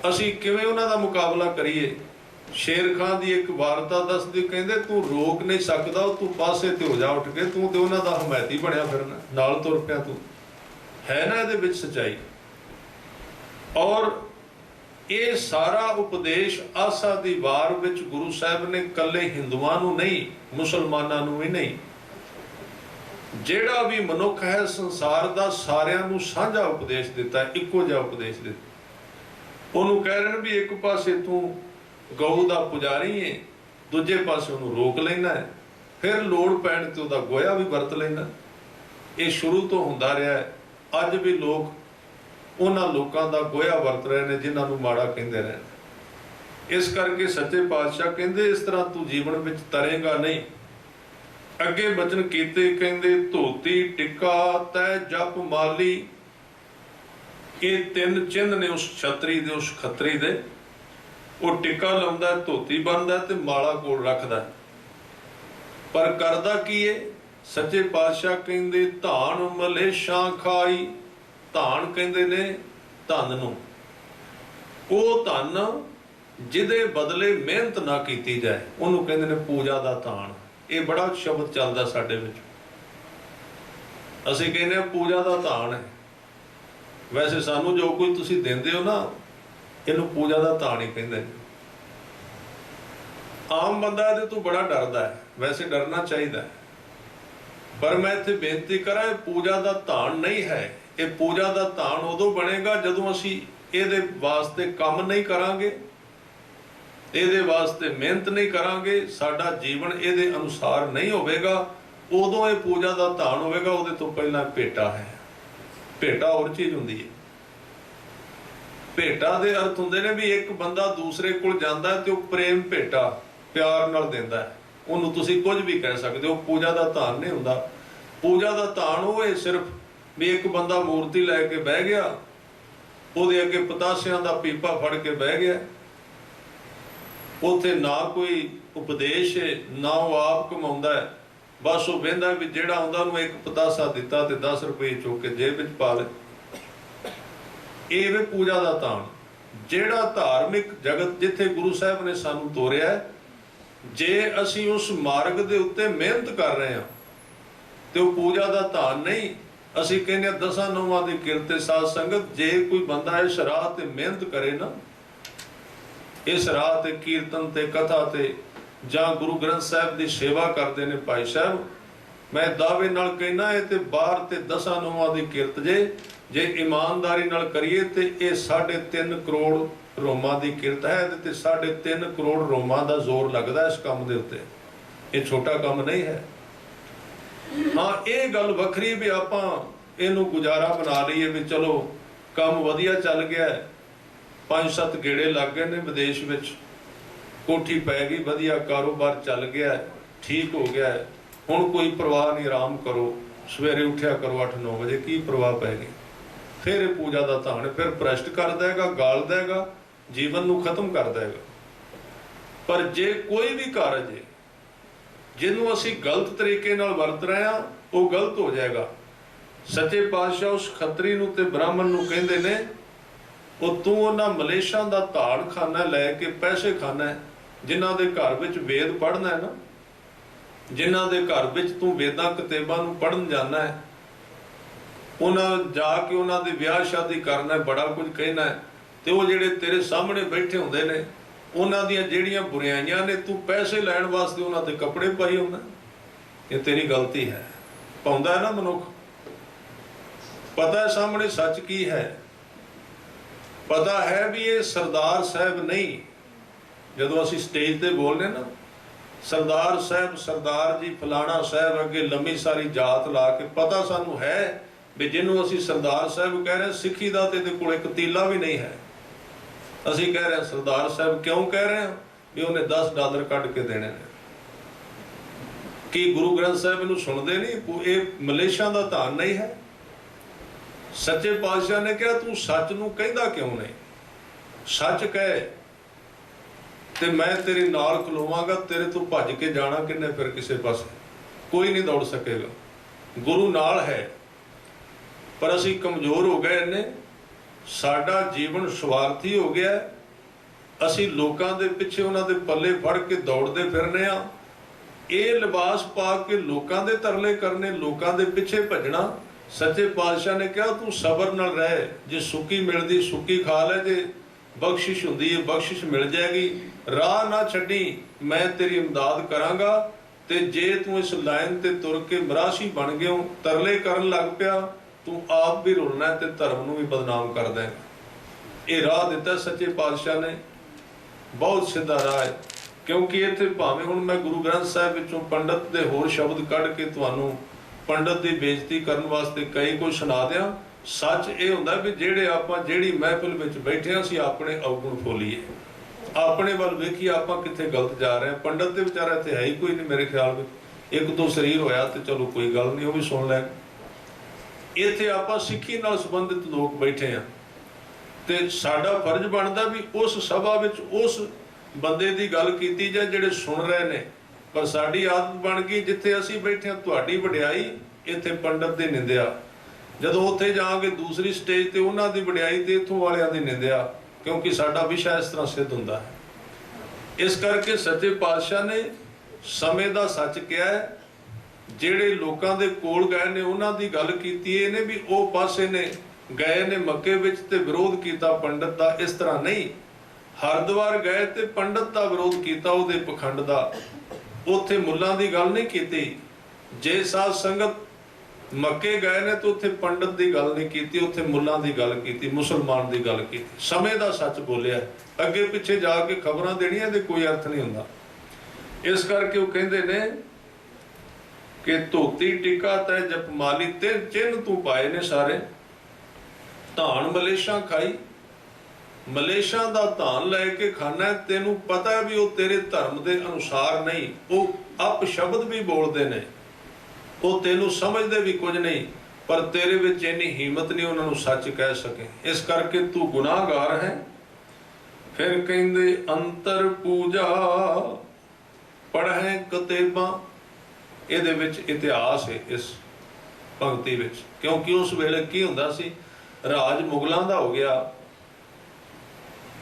ਅਸੀਂ ਕਿਵੇਂ ਉਹਨਾਂ ਦਾ ਮੁਕਾਬਲਾ ਕਰੀਏ? ਸ਼ੇਰ ਖਾਨ ਦੀ ਇੱਕ ਵਾਰਤਾ ਦੱਸਦੀ, ਕਹਿੰਦੇ ਤੂੰ ਰੋਕ ਨਹੀਂ ਸਕਦਾ, ਤੂੰ ਪਾਸੇ ਤੇ ਹੋ ਜਾ ਉੱਠ ਕੇ, ਤੂੰ ਤੇ ਉਹਨਾਂ ਦਾ ਹਮਾਇਤੀ ਬਣਿਆ ਫਿਰਨਾ, ਨਾਲ ਤੁਰ ਪਿਆ ਤੂੰ। ਹੈ ਨਾ ਇਹਦੇ ਵਿੱਚ ਸੱਚਾਈ। ਔਰ ਇਹ ਸਾਰਾ ਉਪਦੇਸ਼ ਆਸਾ ਦੀ ਵਾਰ ਵਿੱਚ ਗੁਰੂ ਸਾਹਿਬ ਨੇ ਕੱਲੇ ਹਿੰਦੂਆਂ ਨੂੰ ਨਹੀਂ, ਮੁਸਲਮਾਨਾਂ ਨੂੰ ਵੀ ਨਹੀਂ, ਜਿਹੜਾ ਵੀ ਮਨੁੱਖ ਹੈ ਸੰਸਾਰ ਦਾ, ਸਾਰਿਆਂ ਨੂੰ ਸਾਂਝਾ ਉਪਦੇਸ਼ ਦਿੱਤਾ, ਇੱਕੋ ਜਿਹਾ ਉਪਦੇਸ਼ ਦਿੱਤਾ। ਉਹਨੂੰ ਕਹਿ ਰਹੇ ਨੇ ਵੀ ਇੱਕ ਪਾਸੇ ਤੂੰ ਗਊ ਦਾ ਪੁਜਾਰੀ ਹੈ, ਦੂਜੇ ਪਾਸੇ ਉਹਨੂੰ ਰੋਕ ਲੈਣਾ ਹੈ, ਫਿਰ ਲੋੜ ਪੈਣ ਤੇ ਉਹਦਾ ਗੋਇਆ ਵੀ ਵਰਤ ਲੈਣਾ। ਇਹ ਸ਼ੁਰੂ ਤੋਂ ਹੁੰਦਾ ਰਿਹਾ ਹੈ। ਅੱਜ ਵੀ ਲੋਕ ਉਹਨਾਂ ਲੋਕਾਂ ਦਾ ਗੋਇਆ ਵਰਤ ਰਹੇ ਨੇ ਜਿਨ੍ਹਾਂ ਨੂੰ ਮਾੜਾ ਕਹਿੰਦੇ ਰਹੇ। ਇਸ ਕਰਕੇ ਸੱਚੇ ਪਾਤਸ਼ਾਹ ਕਹਿੰਦੇ ਇਸ ਤਰ੍ਹਾਂ ਤੂੰ ਜੀਵਨ ਵਿੱਚ ਤਰੇਗਾ ਨਹੀਂ। ਅੱਗੇ ਬਚਨ ਕੀਤੇ, ਕਹਿੰਦੇ ਧੋਤੀ ਟਿੱਕੀ ਟਿੱਕਾ ਤੈ ਜਪ ਮਾਲੀ। ਇਹ ਤਿੰਨ ਚਿੰਨ੍ਹ ਨੇ ਉਸ ਛਤਰੀ ਦੇ, ਉਸ ਖੱਤਰੀ ਦੇ। ਉਹ ਟਿੱਕਾ ਲਾਉਂਦਾ, ਧੋਤੀ ਬੰਨਦਾ ਤੇ ਮਾਲਾ ਕੋਲ ਰੱਖਦਾ, ਪਰ ਕਰਦਾ ਕੀ ਏ? ਸੱਚੇ ਪਾਤਸ਼ਾਹ ਕਹਿੰਦੇ ਧਾਨ ਮਲੇਸ਼ਾਂ ਖਾਈ। ਧਾਨ ਕਹਿੰਦੇ ਨੇ ਧਨ ਨੂੰ, ਉਹ ਧਨ ਜਿਹਦੇ ਬਦਲੇ ਮਿਹਨਤ ਨਾ ਕੀਤੀ ਜਾਏ ਉਹਨੂੰ ਕਹਿੰਦੇ ਨੇ ਪੂਜਾ ਦਾ ਧਾਨ। ਇਹ ਬੜਾ ਸ਼ਬਦ ਚੱਲਦਾ ਸਾਡੇ ਵਿੱਚ। ਅਸੀਂ ਕਹਿੰਦੇ ਹਾਂ ਪੂਜਾ ਦਾ ਧਾਨ ਹੈ, ਵੈਸੇ ਸਾਨੂੰ ਜੋ ਕੁਝ ਤੁਸੀਂ ਦਿੰਦੇ ਹੋ ਨਾ, ਇਹਨੂੰ ਪੂਜਾ ਦਾ ਧਾਨ ਹੀ ਕਹਿੰਦੇ ਨੇ। ਆਮ ਬੰਦਾ ਇਹਦੇ ਤੋਂ ਬੜਾ ਡਰਦਾ ਹੈ, ਵੈਸੇ ਡਰਨਾ ਚਾਹੀਦਾ ਹੈ, ਪਰ ਮੈਂ ਇੱਥੇ ਬੇਨਤੀ ਕਰਾਂ ਇਹ ਪੂਜਾ ਦਾ ਧਾਨ ਨਹੀਂ ਹੈ। ਇਹ ਪੂਜਾ ਦਾ ਧਾਨ ਉਦੋਂ ਬਣੇਗਾ ਜਦੋਂ ਅਸੀਂ ਇਹਦੇ ਵਾਸਤੇ ਕੰਮ ਨਹੀਂ ਕਰਾਂਗੇ, ਇਹਦੇ ਵਾਸਤੇ ਮਿਹਨਤ ਨਹੀਂ ਕਰਾਂਗੇ, ਸਾਡਾ ਜੀਵਨ ਇਹਦੇ ਅਨੁਸਾਰ ਨਹੀਂ ਹੋਵੇਗਾ, ਉਦੋਂ ਇਹ ਪੂਜਾ ਦਾ ਧਾਨ ਹੋਵੇਗਾ। ਉਹਦੇ ਤੋਂ ਪਹਿਲਾਂ ਭੇਟਾ ਹੈ। ਭੇਟਾ ਹੋਰ ਚੀਜ਼ ਹੁੰਦੀ ਹੈ। ਭੇਟਾ ਦੇ ਅਰਥ ਹੁੰਦੇ ਨੇ ਵੀ ਇੱਕ ਬੰਦਾ ਦੂਸਰੇ ਕੋਲ ਜਾਂਦਾ ਤੇ ਉਹ ਪ੍ਰੇਮ ਭੇਟਾ ਪਿਆਰ ਨਾਲ ਦਿੰਦਾ ਹੈ, ਉਹਨੂੰ ਤੁਸੀਂ ਕੁਝ ਵੀ ਕਹਿ ਸਕਦੇ ਹੋ। ਪੂਜਾ ਦਾ ਧਾਨ ਨਹੀਂ ਹੁੰਦਾ। ਪੂਜਾ ਦਾ ਧਾਨ ਉਹ ਹੈ ਸਿਰਫ ਵੀ ਇੱਕ ਬੰਦਾ ਮੂਰਤੀ ਲੈ ਕੇ ਬਹਿ ਗਿਆ, ਉਹਦੇ ਅੱਗੇ ਪਤਾਸਿਆਂ ਦਾ ਪੀਪਾ ਫੜ ਕੇ ਬਹਿ ਗਿਆ, ਉੱਥੇ ਨਾ ਕੋਈ ਉਪਦੇਸ਼ ਹੈ, ਨਾ ਉਹ ਆਪ ਕਮਾਉਂਦਾ ਹੈ, ਬਸ ਉਹ ਵਹਿੰਦਾ ਵੀ ਜਿਹੜਾ ਆਉਂਦਾ ਉਹਨੂੰ ਇੱਕ ਪਤਾਸਾ ਦਿੱਤਾ ਤੇ 10 ਰੁਪਏ ਚੁੱਕ ਕੇ ਜੇਬ ਵਿੱਚ ਪਾ ਲਏ। ਇਹ ਵੇ ਪੂਜਾ ਦਾ ਧਾਨ। ਜਿਹੜਾ ਧਾਰਮਿਕ ਜਗਤ ਜਿੱਥੇ ਗੁਰੂ ਸਾਹਿਬ ਨੇ ਸਾਨੂੰ ਤੋਰਿਆ, ਜੇ ਅਸੀਂ ਉਸ ਮਾਰਗ ਦੇ ਉੱਤੇ ਮਿਹਨਤ ਕਰ ਰਹੇ ਹਾਂ ਤੇ ਉਹ ਪੂਜਾ ਦਾ ਧਾਨ ਨਹੀਂ। ਅਸੀਂ ਕਹਿੰਦੇ ਹਾਂ ਦਸਾਂ ਨੌਵਾਂ ਦੀ ਕਿਰਤ ਤੇ ਸਾਧ ਸੰਗਤ। ਜੇ ਕੋਈ ਬੰਦਾ ਇਸ ਰਾਹ ਤੇ ਮਿਹਨਤ ਕਰੇ ਨਾ, ਇਸ ਰਾਹ ਤੇ ਕੀਰਤਨ ਤੇ ਕਥਾ ਤੇ ਜਾਂ ਗੁਰੂ ਗ੍ਰੰਥ ਸਾਹਿਬ ਦੀ ਸੇਵਾ ਕਰਦੇ ਨੇ ਭਾਈ ਸਾਹਿਬ, ਮੈਂ ਦਾਅਵੇ ਨਾਲ ਕਹਿਣਾ ਇਹ ਤੇ ਬਾਹਰ ਤੇ ਦਸਾਂ ਨੌਵਾਂ ਦੀ ਕਿਰਤ ਜੇ ਇਮਾਨਦਾਰੀ ਨਾਲ ਕਰੀਏ ਤੇ ਇਹ 3.5 ਕਰੋੜ ਰੋਮਾਂ ਦੀ ਕਿਰਤ ਹੈ ਤੇ 3.5 ਕਰੋੜ ਰੋਮਾਂ ਦਾ ਜ਼ੋਰ ਲੱਗਦਾ ਇਸ ਕੰਮ ਦੇ ਉੱਤੇ। ਇਹ ਛੋਟਾ ਕੰਮ ਨਹੀਂ ਹੈ। ਹਾਂ, ਇਹ ਗੱਲ ਵੱਖਰੀ ਵੀ ਆਪਾਂ ਇਹਨੂੰ ਗੁਜ਼ਾਰਾ ਬਣਾ ਲਈਏ ਵੀ ਚਲੋ ਕੰਮ ਵਧੀਆ ਚੱਲ ਗਿਆ, 5-7 ਗੇੜੇ ਲੱਗ ਗਏ ਨੇ ਵਿਦੇਸ਼ ਵਿੱਚ, ਕੋਠੀ ਪੈ ਗਈ, ਵਧੀਆ ਕਾਰੋਬਾਰ ਚੱਲ ਗਿਆ, ਠੀਕ ਹੋ ਗਿਆ, ਹੁਣ ਕੋਈ ਪਰਵਾਹ ਨਹੀਂ, ਆਰਾਮ ਕਰੋ, ਸਵੇਰੇ ਉੱਠਿਆ ਕਰੋ 8-9 ਵਜੇ, ਕੀ ਪਰਵਾਹ ਪੈ ਗਈ। ਫਿਰ ਇਹ ਪੂਜਾ ਦਾ ਧਾਨ, ਫਿਰ ਭ੍ਰਸ਼ਟ ਕਰ ਦੇਗਾ, ਗਾਲ ਦੇਗਾ, ਜੀਵਨ ਨੂੰ ਖਤਮ ਕਰ ਦੇਗਾ। ਪਰ ਜੇ ਕੋਈ ਵੀ ਕਾਰਜ ਹੈ ਜਿਹਨੂੰ ਅਸੀਂ ਗਲਤ ਤਰੀਕੇ ਨਾਲ ਵਰਤ ਰਹੇ ਹਾਂ, ਉਹ ਗਲਤ ਹੋ ਜਾਏਗਾ। ਸੱਚੇ ਪਾਤਸ਼ਾਹ ਉਸ ਖੱਤਰੀ ਨੂੰ ਤੇ ਬ੍ਰਾਹਮਣ ਨੂੰ ਕਹਿੰਦੇ ਨੇ, ਉਹ ਤੂੰ ਉਹਨਾਂ ਮਲੇਸ਼ਾਂ ਦਾ ਧਾਨ ਖਾਨਾ ਲੈ ਕੇ ਪੈਸੇ ਖਾਨਾ ਹੈ, ਜਿਨ੍ਹਾਂ ਦੇ ਘਰ ਵਿੱਚ ਵੇਦ ਪੜ੍ਹਨਾ ਹੈ ਨਾ, ਜਿਨ੍ਹਾਂ ਦੇ ਘਰ ਵਿੱਚ ਤੂੰ ਵੇਦਾਂ ਕਿਤਾਬਾਂ ਨੂੰ ਪੜ੍ਹਨ ਜਾਣਾ ਹੈ, ਉਹਨਾਂ ਜਾ ਕੇ ਉਹਨਾਂ ਦੀ ਵਿਆਹ ਸ਼ਾਦੀ ਕਰਨਾ ਹੈ, ਬੜਾ ਕੁਝ ਕਹਿਣਾ ਹੈ, ਤੇ ਉਹ ਜਿਹੜੇ ਤੇਰੇ ਸਾਹਮਣੇ ਬੈਠੇ ਹੁੰਦੇ ਨੇ ਉਹਨਾਂ ਦੀਆਂ ਜਿਹੜੀਆਂ ਬੁਰਾਈਆਂ ਨੇ ਤੂੰ ਪੈਸੇ ਲੈਣ ਵਾਸਤੇ ਉਹਨਾਂ ਦੇ ਕੱਪੜੇ ਪਾਈ ਹੁੰਦਾ। ਇਹ ਤੇਰੀ ਗਲਤੀ ਹੈ। ਪਾਉਂਦਾ ਹੈ ਨਾ ਮਨੁੱਖ, ਪਤਾ ਹੈ ਸਾਹਮਣੇ ਸੱਚ ਕੀ ਹੈ, ਪਤਾ ਹੈ ਵੀ ਇਹ ਸਰਦਾਰ ਸਾਹਿਬ ਨਹੀਂ। ਜਦੋਂ ਅਸੀਂ ਸਟੇਜ ਤੇ ਬੋਲਦੇ ਨਾ, ਸਰਦਾਰ ਸਾਹਿਬ, ਸਰਦਾਰ ਜੀ, ਫਲਾਣਾ ਸਾਹਿਬ, ਅੱਗੇ ਲੰਮੀ ਸਾਰੀ ਜਾਤ ਲਾ ਕੇ, ਪਤਾ ਸਾਨੂੰ ਹੈ ਵੀ ਜਿਹਨੂੰ ਅਸੀਂ ਸਰਦਾਰ ਸਾਹਿਬ ਕਹਿ ਰਹੇ, ਸਿੱਖੀ ਦਾ ਤੇ ਇਹਦੇ ਕੋਲ ਇੱਕ ਤੀਲਾ ਵੀ ਨਹੀਂ ਹੈ। ਅਸੀਂ ਕਹਿ ਰਹੇ ਸਰਦਾਰ ਸਾਹਿਬ, ਕਿਉਂ ਕਹਿ ਰਹੇ ਹਾਂ? ਵੀ ਉਹਨੇ $10 ਕੱਢ ਕੇ ਦੇਣੇ ਨੇ। ਕੀ ਗੁਰੂ ਗ੍ਰੰਥ ਸਾਹਿਬ ਇਹਨੂੰ ਸੁਣਦੇ ਨਹੀਂ? ਇਹ ਮਲੇਸ਼ਾਂ ਦਾ ਧਾਨ ਨਹੀਂ ਹੈ। ਸੱਚੇ ਪਾਤਸ਼ਾਹ ਨੇ ਕਿਹਾ ਤੂੰ ਸੱਚ ਨੂੰ ਕਹਿੰਦਾ ਕਿਉਂ ਨਹੀਂ? ਸੱਚ ਕਹਿ ਤੇ ਮੈਂ ਤੇਰੇ ਨਾਲ ਖਲੋਵਾਂਗਾ। ਤੇਰੇ ਤੋਂ ਭੱਜ ਕੇ ਜਾਣਾ ਕਿੰਨੇ ਫਿਰ ਕਿਸੇ ਪਾਸੇ? ਕੋਈ ਨਹੀਂ ਦੌੜ ਸਕੇਗਾ। ਗੁਰੂ ਨਾਲ ਹੈ। ਪਰ ਅਸੀਂ ਕਮਜ਼ੋਰ ਹੋ ਗਏ ਨੇ, ਸਾਡਾ ਜੀਵਨ ਸਵਾਰਥੀ ਹੋ ਗਿਆ। ਅਸੀਂ ਲੋਕਾਂ ਦੇ ਪਿੱਛੇ, ਉਹਨਾਂ ਦੇ ਪੱਲੇ ਫੜ ਕੇ ਦੌੜਦੇ ਫਿਰਨੇ ਆ। ਇਹ ਲਿਬਾਸ ਪਾ ਕੇ ਲੋਕਾਂ ਦੇ ਤਰਲੇ ਕਰਨੇ, ਲੋਕਾਂ ਦੇ ਪਿੱਛੇ ਭੱਜਣਾ। ਸੱਚੇ ਪਾਤਸ਼ਾਹ ਨੇ ਕਿਹਾ ਤੂੰ ਸਬਰ ਨਾਲ ਰਹਿ, ਜੇ ਸੁੱਕੀ ਮਿਲਦੀ ਸੁੱਕੀ ਖਾ ਲੈ, ਜੇ ਬਖਸ਼ਿਸ਼ ਹੁੰਦੀ ਹੈ ਬਖਸ਼ਿਸ਼ ਮਿਲ ਜਾਏਗੀ। ਰਾਹ ਨਾ ਛੱਡੀ, ਮੈਂ ਤੇਰੀ ਇਮਦਾਦ ਕਰਾਂਗਾ। ਤੇ ਜੇ ਤੂੰ ਇਸ ਲਾਈਨ ਤੇ ਤੁਰ ਕੇ ਮਰਾਸ਼ੀ ਬਣ ਗਿਓ, ਤਰਲੇ ਕਰਨ ਲੱਗ ਪਿਆ, ਤੂੰ ਆਪ ਵੀ ਰੁਲਣਾ ਤੇ ਧਰਮ ਨੂੰ ਵੀ ਬਦਨਾਮ ਕਰ ਦੇਗਾ। ਇਹ ਰਾਹ ਦਿੱਤਾ ਸੱਚੇ ਪਾਤਸ਼ਾਹ ਨੇ, ਬਹੁਤ ਸਿੱਧਾ ਰਾਹ ਹੈ। ਕਿਉਂਕਿ ਇੱਥੇ ਭਾਵੇਂ ਹੁਣ ਮੈਂ ਗੁਰੂ ਗ੍ਰੰਥ ਸਾਹਿਬ ਵਿੱਚੋਂ ਪੰਡਤ ਦੇ ਹੋਰ ਸ਼ਬਦ ਕੱਢ ਕੇ ਤੁਹਾਨੂੰ ਪੰਡਤ ਦੀ ਬੇਇੱਜ਼ਤੀ ਕਰਨ ਵਾਸਤੇ ਕਈ ਕੁਝ ਸੁਣਾ ਦਿਆਂ। ਸੱਚ ਇਹ ਹੁੰਦਾ ਵੀ ਜਿਹੜੇ ਆਪਾਂ ਜਿਹੜੀ ਮਹਿਫਿਲ ਵਿੱਚ ਬੈਠੇ ਹਾਂ, ਅਸੀਂ ਆਪਣੇ ਔਗੁਣ ਫੋਲੀਏ, ਆਪਣੇ ਵੱਲ ਵੇਖੀਏ ਆਪਾਂ ਕਿੱਥੇ ਗਲਤ ਜਾ ਰਹੇ ਹਾਂ। ਪੰਡਤ ਦੇ ਵਿਚਾਰਾ ਇੱਥੇ ਹੈ ਹੀ ਕੋਈ ਨਹੀਂ ਮੇਰੇ ਖਿਆਲ ਵਿੱਚ। ਇੱਕ ਦੋ ਸਰੀਰ ਹੋਇਆ ਤੇ ਚਲੋ ਕੋਈ ਗੱਲ ਨਹੀਂ, ਉਹ ਵੀ ਸੁਣ ਲੈ। ਇੱਥੇ ਆਪਾਂ ਸਿੱਖੀ ਨਾਲ ਸੰਬੰਧਿਤ ਲੋਕ ਬੈਠੇ ਆ ਤੇ ਸਾਡਾ ਫਰਜ਼ ਬਣਦਾ ਵੀ ਉਸ ਸਭਾ ਵਿੱਚ ਉਸ ਬੰਦੇ ਦੀ ਗੱਲ ਕੀਤੀ ਜਾਏ ਜਿਹੜੇ ਸੁਣ ਰਹੇ ਨੇ। ਪਰ ਸਾਡੀ ਆਦਤ ਬਣ ਗਈ ਜਿੱਥੇ ਅਸੀਂ ਬੈਠੇ ਹਾਂ ਤੁਹਾਡੀ ਵਡਿਆਈ, ਇੱਥੇ ਪੰਡਤ ਦੀ ਨਿੰਦਿਆ। ਜਦੋਂ ਉੱਥੇ ਜਾਵਾਂਗੇ ਦੂਸਰੀ ਸਟੇਜ ਤੇ ਉਹਨਾਂ ਦੀ ਵਡਿਆਈ ਤੇ ਇੱਥੋਂ ਵਾਲਿਆਂ ਦੀ ਨਿੰਦਿਆ, ਕਿਉਂਕਿ ਸਾਡਾ ਵਿਸ਼ਾ ਇਸ ਤਰ੍ਹਾਂ ਸਿੱਧ ਹੁੰਦਾ ਹੈ। ਇਸ ਕਰਕੇ ਸੱਚੇ ਪਾਤਸ਼ਾਹ ਨੇ ਸਮੇਂ ਦਾ ਸੱਚ ਕਿਹਾ ਹੈ। ਜਿਹੜੇ ਲੋਕਾਂ ਦੇ ਕੋਲ ਗਏ ਨੇ ਉਹਨਾਂ ਦੀ ਗੱਲ ਕੀਤੀ ਇਹਨੇ ਵੀ ਉਹ ਪਾਸੇ ਨੇ ਗਏ ਨੇ ਮੱਕੇ ਵਿੱਚ ਤੇ ਵਿਰੋਧ ਕੀਤਾ ਪੰਡਤ ਦਾ। ਇਸ ਤਰ੍ਹਾਂ ਨਹੀਂ, ਹਰਿਦੁਆਰ ਗਏ ਤੇ ਪੰਡਤ ਦਾ ਵਿਰੋਧ ਕੀਤਾ, ਉਹਦੇ ਪਖੰਡ ਦਾ। ਉੱਥੇ ਮੁੱਲਾਂ ਦੀ ਗੱਲ ਨਹੀਂ ਕੀਤੀ। ਜੇ ਸਾਧ ਸੰਗਤ ਮੱਕੇ ਗਏ ਨੇ ਤੇ ਉੱਥੇ ਪੰਡਤ ਦੀ ਗੱਲ ਨਹੀਂ ਕੀਤੀ, ਉੱਥੇ ਮੁੱਲਾਂ ਦੀ ਗੱਲ ਕੀਤੀ, ਮੁਸਲਮਾਨ ਦੀ ਗੱਲ ਕੀਤੀ। ਸਮੇਂ ਦਾ ਸੱਚ ਬੋਲਿਆ। ਅੱਗੇ ਪਿੱਛੇ ਜਾ ਕੇ ਖਬਰਾਂ ਦੇਣੀਆਂ ਤੇ ਕੋਈ ਅਰਥ ਨਹੀਂ ਹੁੰਦਾ। ਇਸ ਕਰਕੇ ਉਹ ਕਹਿੰਦੇ ਨੇ ਕਿ ਧੋਤੀ ਟਿਕਾ ਤੈ ਜਪਮਾਲੀ ਤੇ ਚਿੰਨ ਤੂੰ ਪਾਏ ਨੇ ਸਾਰੇ। ਧਾਨ ਮਲੇਸ਼ਾਂ ਖਾਈ, ਮਲੇਸ਼ਾਂ ਦਾ ਧਾਨ ਲੈ ਕੇ ਖਾਣਾ, ਤੈਨੂੰ ਪਤਾ ਵੀ ਉਹ ਤੇਰੇ ਧਰਮ ਦੇ ਅਨੁਸਾਰ ਨਹੀਂ, ਉਹ ਅਪਸ਼ਬਦ ਵੀ ਬੋਲਦੇ ਨੇ, ਉਹ ਤੈਨੂੰ ਸਮਝਦੇ ਵੀ ਕੁਝ ਨਹੀਂ, ਪਰ ਤੇਰੇ ਵਿੱਚ ਇੰਨੀ ਹਿੰਮਤ ਨਹੀਂ ਉਹਨਾਂ ਨੂੰ ਸੱਚ ਕਹਿ ਸਕੇ। ਇਸ ਕਰਕੇ ਤੂੰ ਗੁਨਾਹਗਾਰ ਹੈ। ਫਿਰ ਕਹਿੰਦੇ ਅੰਤਰ ਪੂਜਾ ਪੜ੍ਹੈ ਕਿਤਾਬਾਂ। ਇਹਦੇ ਵਿੱਚ ਇਤਿਹਾਸ ਹੈ ਇਸ ਪੰਕਤੀ ਵਿੱਚ, ਕਿਉਂਕਿ ਉਸ ਵੇਲੇ ਕੀ ਹੁੰਦਾ ਸੀ, ਰਾਜ ਮੁਗਲਾਂ ਦਾ ਹੋ ਗਿਆ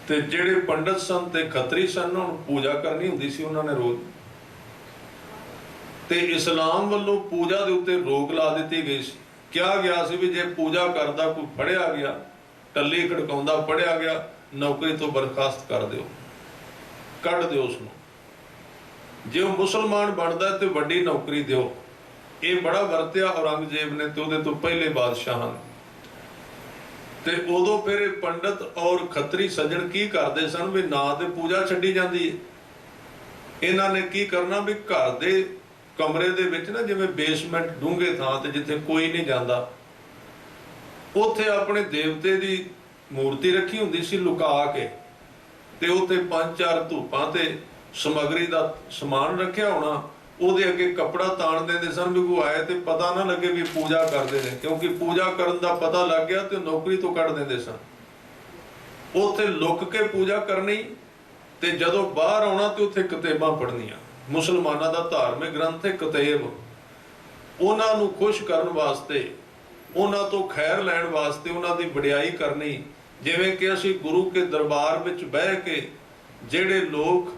ਤੇ ਜਿਹੜੇ ਪੰਡਤ ਸਨ ਤੇ ਖੱਤਰੀ ਸਨ ਉਹਨਾਂ ਨੂੰ ਪੂਜਾ ਕਰਨੀ ਹੁੰਦੀ ਸੀ ਉਹਨਾਂ ਨੇ ਰੋਜ਼। ਤੇ ਇਸਲਾਮ ਵੱਲੋਂ ਪੂਜਾ ਦੇ ਉੱਤੇ ਰੋਕ ਲਾ ਦਿੱਤੀ ਗਈ ਸੀ। ਕਿਹਾ ਗਿਆ ਸੀ ਵੀ ਜੇ ਪੂਜਾ ਕਰਦਾ ਕੋਈ ਫੜਿਆ ਗਿਆ, ਟੱਲੀ ਖੜਕਾਉਂਦਾ ਫੜਿਆ ਗਿਆ, ਨੌਕਰੀ ਤੋਂ ਬਰਖਾਸਤ ਕਰ ਦਿਓ, ਕੱਢ ਦਿਓ ਉਸਨੂੰ। ਜੇ ਉਹ ਮੁਸਲਮਾਨ ਬਣਦਾ ਤੇ ਵੱਡੀ ਨੌਕਰੀ ਦਿਓ। ਇਹ ਬੜਾ ਵਰਤਿਆ ਔਰੰਗਜ਼ੇਬ ਨੇ ਤੇ ਉਹਦੇ ਤੋਂ ਪਹਿਲੇ ਬਾਦਸ਼ਾਹਾਂ ਨੇ। ਤੇ ਉਦੋਂ ਫਿਰ ਇਹ ਪੰਡਤ ਔਰ ਖੱਤਰੀ ਸੱਜਣ ਕੀ ਕਰਦੇ ਸਨ ਵੀ ਨਾ ਤੇ ਪੂਜਾ ਛੱਡੀ ਜਾਂਦੀ ਹੈ। ਇਹਨਾਂ ਨੇ ਕੀ ਕਰਨਾ ਵੀ ਘਰ ਦੇ ਕਮਰੇ ਦੇ ਵਿੱਚ ਨਾ, ਜਿਵੇਂ ਬੇਸਮੈਂਟ ਡੂੰਘੇ ਥਾਂ ਤੇ ਜਿੱਥੇ ਕੋਈ ਨਹੀਂ ਜਾਂਦਾ, ਉੱਥੇ ਆਪਣੇ ਦੇਵਤੇ ਦੀ ਮੂਰਤੀ ਰੱਖੀ ਹੁੰਦੀ ਸੀ ਲੁਕਾ ਕੇ, ਤੇ ਉੱਥੇ 5-4 ਧੂਪਾਂ ਤੇ ਸਮੱਗਰੀ ਦਾ ਸਮਾਨ ਰੱਖਿਆ ਹੋਣਾ। ਉਹਦੇ ਅੱਗੇ ਕੱਪੜਾ ਤਾਣ ਦਿੰਦੇ ਸਨ ਵੀ ਕੋਈ ਆਏ ਤੇ ਪਤਾ ਨਾ ਲੱਗੇ ਵੀ ਪੂਜਾ ਕਰਦੇ ਨੇ, ਕਿਉਂਕਿ ਪੂਜਾ ਕਰਨ ਦਾ ਪਤਾ ਲੱਗ ਗਿਆ ਤੇ ਨੌਕਰੀ ਤੋਂ ਕੱਢ ਦਿੰਦੇ ਸਨ। ਉੱਥੇ ਲੁਕ ਕੇ ਪੂਜਾ ਕਰਨੀ ਤੇ ਜਦੋਂ ਬਾਹਰ ਆਉਣਾ ਤੇ ਉੱਥੇ ਕਿਤਾਬਾਂ ਪੜ੍ਹਨੀਆਂ। ਮੁਸਲਮਾਨਾਂ ਦਾ ਧਾਰਮਿਕ ਗ੍ਰੰਥ ਹੈ ਕਿਤਾਬ। ਉਹਨਾਂ ਨੂੰ ਖੁਸ਼ ਕਰਨ ਵਾਸਤੇ, ਉਹਨਾਂ ਤੋਂ ਖੈਰ ਲੈਣ ਵਾਸਤੇ ਉਹਨਾਂ ਦੀ ਵਡਿਆਈ ਕਰਨੀ। ਜਿਵੇਂ ਕਿ ਅਸੀਂ ਗੁਰੂ ਕੇ ਦਰਬਾਰ ਵਿੱਚ ਬਹਿ ਕੇ ਜਿਹੜੇ ਲੋਕ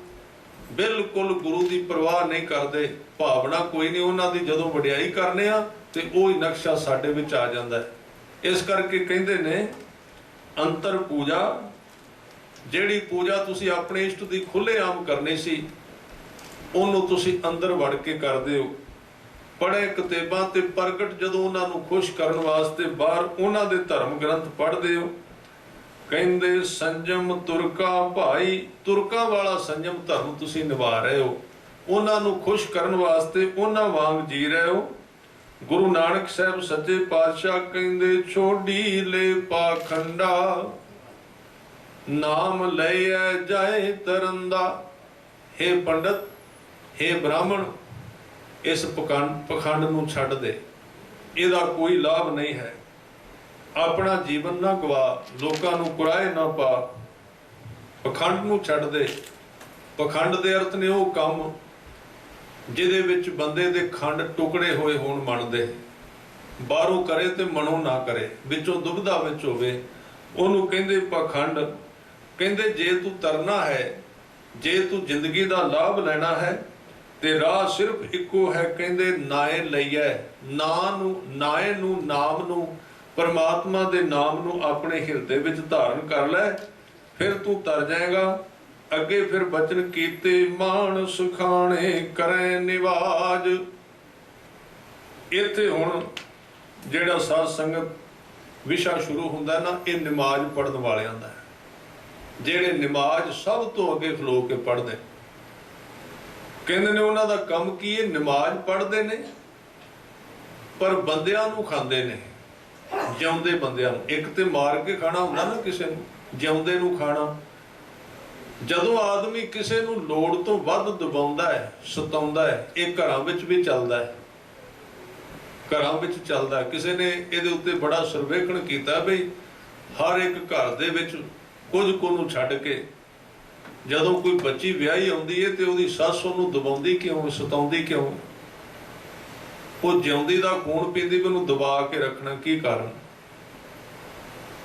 ਬਿਲਕੁਲ ਗੁਰੂ ਦੀ ਪਰਵਾਹ ਨਹੀਂ ਕਰਦੇ, ਭਾਵਨਾ ਕੋਈ ਨਹੀਂ ਉਹਨਾਂ ਦੀ, ਜਦੋਂ ਵਡਿਆਈ ਕਰਨੇ ਆ ਤੇ ਉਹ ਹੀ ਨਕਸ਼ਾ ਸਾਡੇ ਵਿੱਚ ਆ ਜਾਂਦਾ ਹੈ। ਇਸ ਕਰਕੇ ਕਹਿੰਦੇ ਨੇ ਅੰਤਰ ਪੂਜਾ, ਜਿਹੜੀ ਪੂਜਾ ਤੁਸੀਂ ਆਪਣੇ ਇਸ਼ਟ ਦੀ ਖੁੱਲ੍ਹੇਆਮ ਕਰਨੀ ਸੀ ਉਹਨੂੰ ਤੁਸੀਂ ਅੰਦਰ ਵੜ ਕੇ ਕਰਦੇ ਹੋ। ਪੜ੍ਹੇ ਕਿਤਾਬਾਂ ਤੇ ਪ੍ਰਗਟ ਜਦੋਂ ਉਹਨਾਂ ਨੂੰ ਖੁਸ਼ ਕਰਨ ਵਾਸਤੇ ਬਾਹਰ ਉਹਨਾਂ ਦੇ ਧਰਮ ਗ੍ਰੰਥ ਪੜ੍ਹਦੇ ਹੋ। ਕਹਿੰਦੇ ਸੰਜਮ ਤੁਰਕਾ ਭਾਈ, ਤੁਰਕਾਂ ਵਾਲਾ ਸੰਜਮ ਧਰਮ ਤੁਸੀਂ ਨਿਭਾ ਰਹੇ ਹੋ। ਉਹਨਾਂ ਨੂੰ ਖੁਸ਼ ਕਰਨ ਵਾਸਤੇ ਉਹਨਾਂ ਵਾਂਗ ਜੀ ਰਹੇ ਹੋ। ਗੁਰੂ ਨਾਨਕ ਸਾਹਿਬ ਸੱਚੇ ਪਾਤਸ਼ਾਹ ਕਹਿੰਦੇ ਛੋਡੀ ਲੈ ਪਾਖੰਡਾ, ਨਾਮ ਲਈਐ ਜਾਏ ਤਰੰਦਾ। ਹੇ ਪੰਡਤ, ਹੇ ਬ੍ਰਾਹਮਣ, ਇਸ ਪਖੰਡ ਨੂੰ ਛੱਡ ਦੇ, ਇਹਦਾ ਕੋਈ ਲਾਭ ਨਹੀਂ ਹੈ। ਆਪਣਾ ਜੀਵਨ ਨਾ ਗਵਾ, ਲੋਕਾਂ ਨੂੰ ਕੁਰਾਏ ਨਾ ਪਾ, ਪਖੰਡ ਨੂੰ ਛੱਡ ਦੇ। ਪਖੰਡ ਦੇ ਅਰਥ ਨੇ ਉਹ ਕੰਮ ਜਿਹਦੇ ਵਿੱਚ ਬੰਦੇ ਦੇ ਖੰਡ ਟੁਕੜੇ ਹੋਏ ਹੋਣ ਮਨ ਦੇ, ਬਾਹਰੋਂ ਕਰੇ ਤੇ ਮਨੋਂ ਨਾ ਕਰੇ, ਵਿੱਚੋਂ ਦੁਬਿਧਾ ਵਿੱਚ ਹੋਵੇ, ਉਹਨੂੰ ਕਹਿੰਦੇ ਪਖੰਡ। ਕਹਿੰਦੇ ਜੇ ਤੂੰ ਤਰਨਾ ਹੈ, ਜੇ ਤੂੰ ਜ਼ਿੰਦਗੀ ਦਾ ਲਾਭ ਲੈਣਾ ਹੈ ਤੇ ਰਾਹ ਸਿਰਫ ਇੱਕੋ ਹੈ। ਕਹਿੰਦੇ ਨਾਏ ਲਈਐ, ਨਾਏ ਨੂੰ, ਨਾਮ ਨੂੰ, ਪਰਮਾਤਮਾ ਦੇ ਨਾਮ ਨੂੰ ਆਪਣੇ ਹਿਰਦੇ ਵਿੱਚ ਧਾਰਨ ਕਰ ਲੈ, ਫਿਰ ਤੂੰ ਤਰ ਜਾਏਗਾ। ਅੱਗੇ ਫਿਰ ਬਚਨ ਕੀਤੇ ਮਾਨ ਸੁਖਾਣੇ ਕਰੈ ਨਿਵਾਜ। ਇੱਥੇ ਹੁਣ ਜਿਹੜਾ ਸਾਧ ਸੰਗਤ ਵਿਸ਼ਾ ਸ਼ੁਰੂ ਹੁੰਦਾ ਨਾ, ਇਹ ਨਮਾਜ਼ ਪੜ੍ਹਨ ਵਾਲਿਆਂ ਦਾ ਹੈ। ਜਿਹੜੇ ਨਮਾਜ਼ ਸਭ ਤੋਂ ਅੱਗੇ ਖਲੋ ਕੇ ਪੜ੍ਹਦੇ, ਕਹਿੰਦੇ ਨੇ ਉਹਨਾਂ ਦਾ ਕੰਮ ਕੀ ਹੈ, ਨਮਾਜ਼ ਪੜ੍ਹਦੇ ਨੇ ਪਰ ਬੰਦਿਆਂ ਨੂੰ ਖਾਂਦੇ ਨੇ, ਜਿਉਂਦੇ ਬੰਦਿਆਂ ਨੂੰ। ਇੱਕ ਤੇ ਮਾਰ ਕੇ ਖਾਣਾ ਹੁੰਦਾ ਨਾ ਕਿਸੇ ਨੂੰ, ਜਿਉਂਦੇ ਨੂੰ ਖਾਣਾ। ਜਦੋਂ ਆਦਮੀ ਕਿਸੇ ਨੂੰ ਲੋੜ ਤੋਂ ਵੱਧ ਦਬਾਉਂਦਾ ਹੈ, ਸਤਾਉਂਦਾ ਹੈ, ਇਹ ਘਰਾਂ ਵਿੱਚ ਵੀ ਚੱਲਦਾ ਹੈ। ਘਰਾਂ ਵਿੱਚ ਚੱਲਦਾ। ਕਿਸੇ ਨੇ ਇਹਦੇ ਉੱਤੇ ਬੜਾ ਸਰਵੇਖਣ ਕੀਤਾ ਵੀ ਹਰ ਇੱਕ ਘਰ ਦੇ ਵਿੱਚ ਕੁਝ ਕੁ ਨੂੰ ਛੱਡ ਕੇ ਜਦੋਂ ਕੋਈ ਬੱਚੀ ਵਿਆਹੀ ਆਉਂਦੀ ਹੈ ਤੇ ਉਹਦੀ ਸੱਸ ਉਹਨੂੰ ਦਬਾਉਂਦੀ ਕਿਉਂ, ਸਤਾਉਂਦੀ ਕਿਉਂ? ਉਹ ਜਿਉਂਦੀ ਦਾ ਖੂਨ ਪੀਂਦੀ ਵੀ ਉਹਨੂੰ ਦਬਾ ਕੇ ਰੱਖਣਾ ਕੀ ਕਾਰਨ?